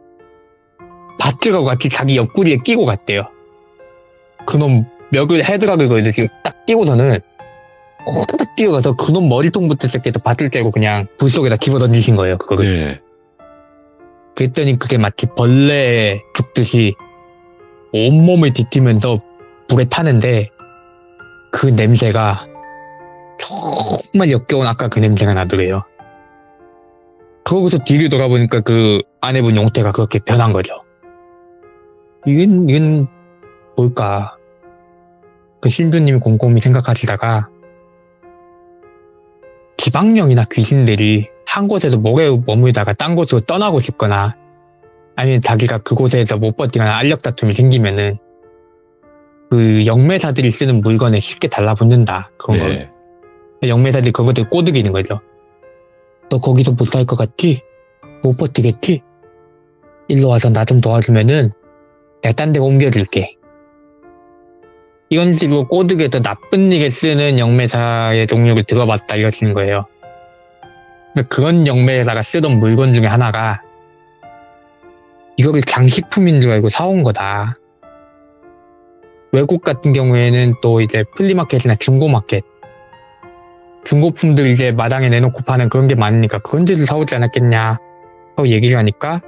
밧줄하고 같이 자기 옆구리에 끼고 갔대요. 그놈 멱을 헤드락을 걸듯이 딱 끼고서는 호다닥 뛰어가서 그놈 머리통부터 시작해서 밧줄 깨고 그냥 불 속에다 집어던지신 거예요. 그거를. 네. 그랬더니 그게 마치 벌레 죽듯이 온몸을 뒤티면서 불에 타는데 그 냄새가 정말 역겨운 아까 그 냄새가 나더래요. 그러고서 뒤를 돌아보니까 그 아내분 용태가 그렇게 변한 거죠. 이건 뭘까? 그 신부님이 곰곰이 생각하시다가 지방령이나 귀신들이 한 곳에서 목에 머물다가 딴 곳으로 떠나고 싶거나 아니면 자기가 그곳에서 못 버티거나 알력 다툼이 생기면은 그 영매사들이 쓰는 물건에 쉽게 달라붙는다. 그런 네. 거. 영매사들이 그것들 꼬드기는 거죠. 너 거기서 못 살 것 같지? 못 버티겠지? 일로 와서 나 좀 도와주면은 내가 딴 데 옮겨줄게. 이런 식으로 꼬드기에서 나쁜 일에 쓰는 영매사의 종류를 들어봤다 이러시는 거예요. 그런 영매사가 쓰던 물건 중에 하나가 이거를 장식품인 줄 알고 사온 거다. 외국 같은 경우에는 또 이제 플리마켓이나 중고마켓 중고품들 이제 마당에 내놓고 파는 그런 게 많으니까 그런 데서 사오지 않았겠냐 하고 얘기를 하니까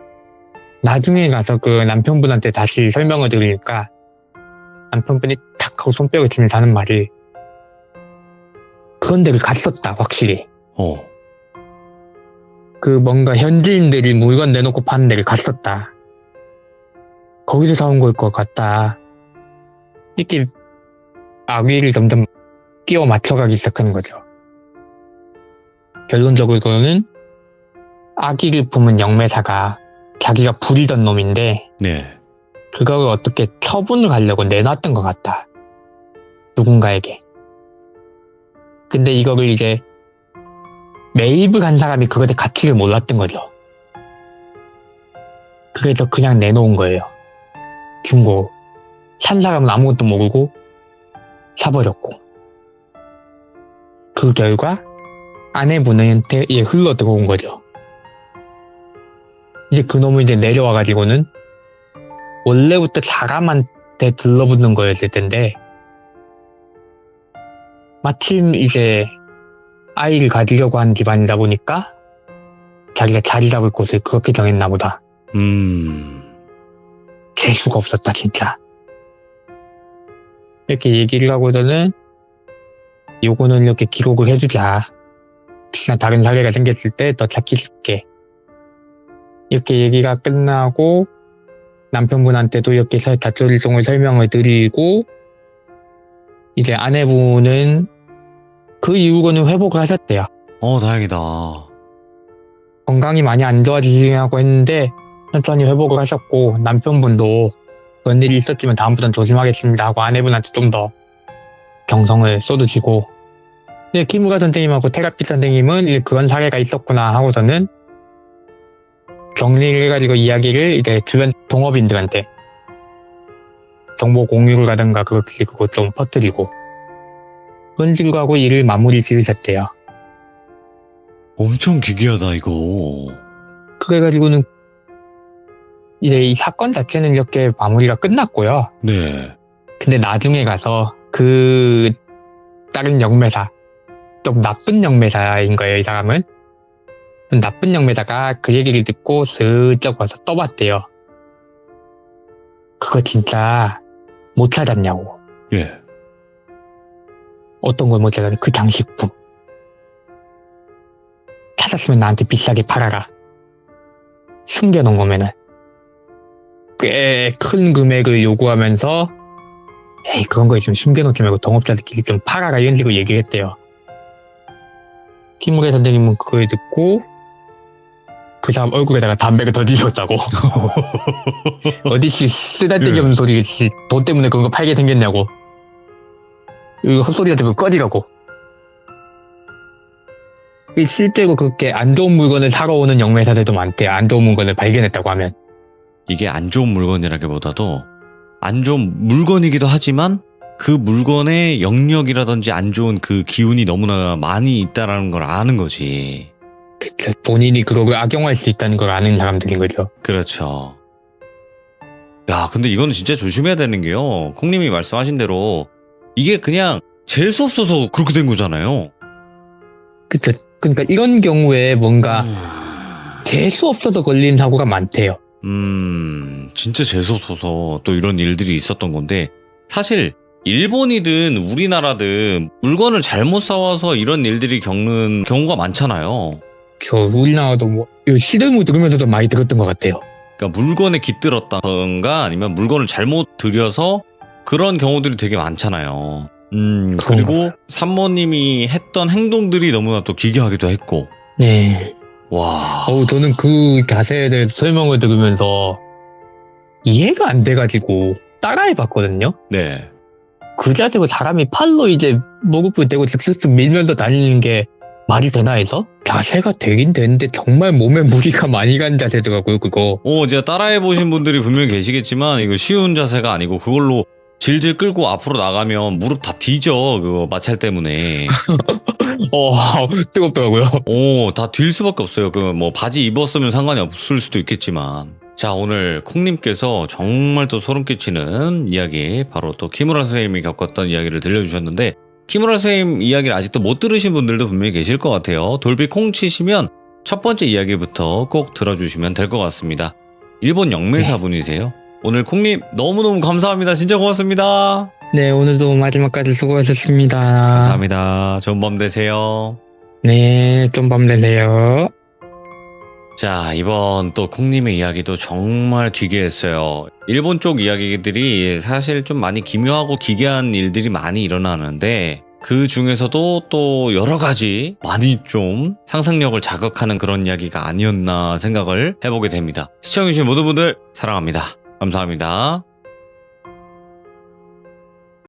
나중에 가서 그 남편분한테 다시 설명을 드리니까 남편분이 탁 하고 손뼉을 치면서 하는 말이 그런 데를 갔었다 확실히. 그 뭔가 현지인들이 물건 내놓고 파는 데를 갔었다. 거기서 사온 걸 것 같다. 이렇게 악의를 점점 끼워 맞춰가기 시작하는 거죠. 결론적으로는 악의를 품은 영매사가 자기가 부리던 놈인데 네. 그걸 어떻게 처분을 하려고 내놨던 것 같다. 누군가에게. 근데 이거를 이제 매입을 한 사람이 그것의 가치를 몰랐던 거죠. 그래서 그냥 내놓은 거예요. 중고. 산 사람은 아무것도 모르고 사버렸고. 그 결과 아내분한테 흘러 들어온 거죠. 이제 그놈은 이제 내려와가지고는 원래부터 사람한테 들러붙는 거였을 텐데 마침 이제 아이를 가지려고 한 집안이다 보니까 자기가 자리 잡을 곳을 그렇게 정했나 보다. 재수가 없었다 진짜. 이렇게 얘기를 하고서는 요거는 이렇게 기록을 해주자. 혹시나 다른 사례가 생겼을 때 더 찾기 쉽게. 이렇게 얘기가 끝나고 남편분한테도 이렇게 다초리송을 설명을 드리고 이제 아내분은 그 이후로는 회복을 하셨대요. 다행이다. 건강이 많이 안 좋아지시냐고 했는데 천천히 회복을 하셨고 남편분도 그런 일이 있었지만 다음부터는 조심하겠습니다 하고 아내분한테 좀 더 경성을 쏟으시고 이제 키무라 선생님하고 테라피 선생님은 이제 그런 사례가 있었구나 하고서는 정리를 해가지고 이야기를 이제 주변 동업인들한테 정보 공유를 하든가 그렇게 그거 좀 퍼뜨리고 그런 식으로 하고 일을 마무리 지으셨대요. 엄청 기괴하다, 이거. 그래가지고는 이제 이 사건 자체는 이렇게 마무리가 끝났고요. 네. 근데 나중에 가서 그 다른 영매사, 좀 나쁜 영매사인 거예요, 이 사람은. 나쁜 영매사가 그 얘기를 듣고 슬쩍 와서 떠봤대요. 그거 진짜 못 찾았냐고. 예. 어떤 걸 못 찾았냐? 그 장식품. 찾았으면 나한테 비싸게 팔아라. 숨겨놓은 거면은. 꽤 큰 금액을 요구하면서 에이 그런 거 있으면 숨겨놓지 말고 동업자들끼리 좀 팔아라 이런 식으로 얘기를 했대요. 김무래 선생님은 그걸 듣고 그 사람 얼굴에다가 담배를 더 뒤졌다고. 어디씨 쓰잘데기 없는 소리 돈 때문에 그런 거 팔게 생겼냐고. 이거 헛소리가 되면 꺼지라고. 실제로 그렇게 안 좋은 물건을 사러 오는 영매사들도 많대요. 안 좋은 물건을 발견했다고 하면. 이게 안 좋은 물건이라기보다도 안 좋은 물건이기도 하지만 그 물건의 영역이라든지 안 좋은 그 기운이 너무나 많이 있다라는 걸 아는 거지. 그쵸. 본인이 그걸 악용할 수 있다는 걸 아는 사람들인 거죠. 그렇죠. 야, 근데 이거는 진짜 조심해야 되는 게요. 콩님이 말씀하신 대로 이게 그냥 재수 없어서 그렇게 된 거잖아요. 그쵸. 그러니까 이런 경우에 뭔가 재수 없어서 걸린 사고가 많대요. 진짜 재수 없어서 또 이런 일들이 있었던 건데 사실 일본이든 우리나라든 물건을 잘못 사와서 이런 일들이 겪는 경우가 많잖아요. 저 우리나라도 뭐 시드무 들으면서도 많이 들었던 것 같아요. 그러니까 물건에 깃들었다던가 아니면 물건을 잘못 들여서 그런 경우들이 되게 많잖아요. 그리고 산모님이 했던 행동들이 너무나 또 기괴하기도 했고. 네. 와. 저는 그 자세에 대해서 설명을 들으면서 이해가 안 돼가지고 따라해봤거든요. 네. 그 자세로 사람이 팔로 이제 무릎을 대고 슥슥슥 밀면서 다니는 게 말이 되나 해서 자세가 되긴 되는데 정말 몸에 무리가 많이 간 자세더라고요, 그거. 제가 따라해보신 분들이 분명히 계시겠지만 이거 쉬운 자세가 아니고 그걸로 질질 끌고 앞으로 나가면 무릎 다 뒤져, 그거 마찰 때문에. 뜨겁더라고요. 다 뒤일 수밖에 없어요. 그 뭐 바지 입었으면 상관이 없을 수도 있겠지만. 자, 오늘 콩님께서 정말 또 소름 끼치는 이야기, 바로 또 키무라 선생님이 겪었던 이야기를 들려주셨는데, 키무라 선생님 이야기를 아직도 못 들으신 분들도 분명히 계실 것 같아요. 돌비 콩 치시면 첫 번째 이야기부터 꼭 들어주시면 될 것 같습니다. 일본 영매사분이세요. 오늘 콩님 너무너무 감사합니다. 진짜 고맙습니다. 네, 오늘도 마지막까지 수고하셨습니다. 감사합니다. 좋은 밤 되세요. 네, 좀 밤 되세요. 자, 이번 또 콩님의 이야기도 정말 기괴했어요. 일본 쪽 이야기들이 사실 좀 많이 기묘하고 기괴한 일들이 많이 일어나는데 그 중에서도 또 여러 가지 많이 좀 상상력을 자극하는 그런 이야기가 아니었나 생각을 해보게 됩니다. 시청해주신 모든 분들 사랑합니다. 감사합니다.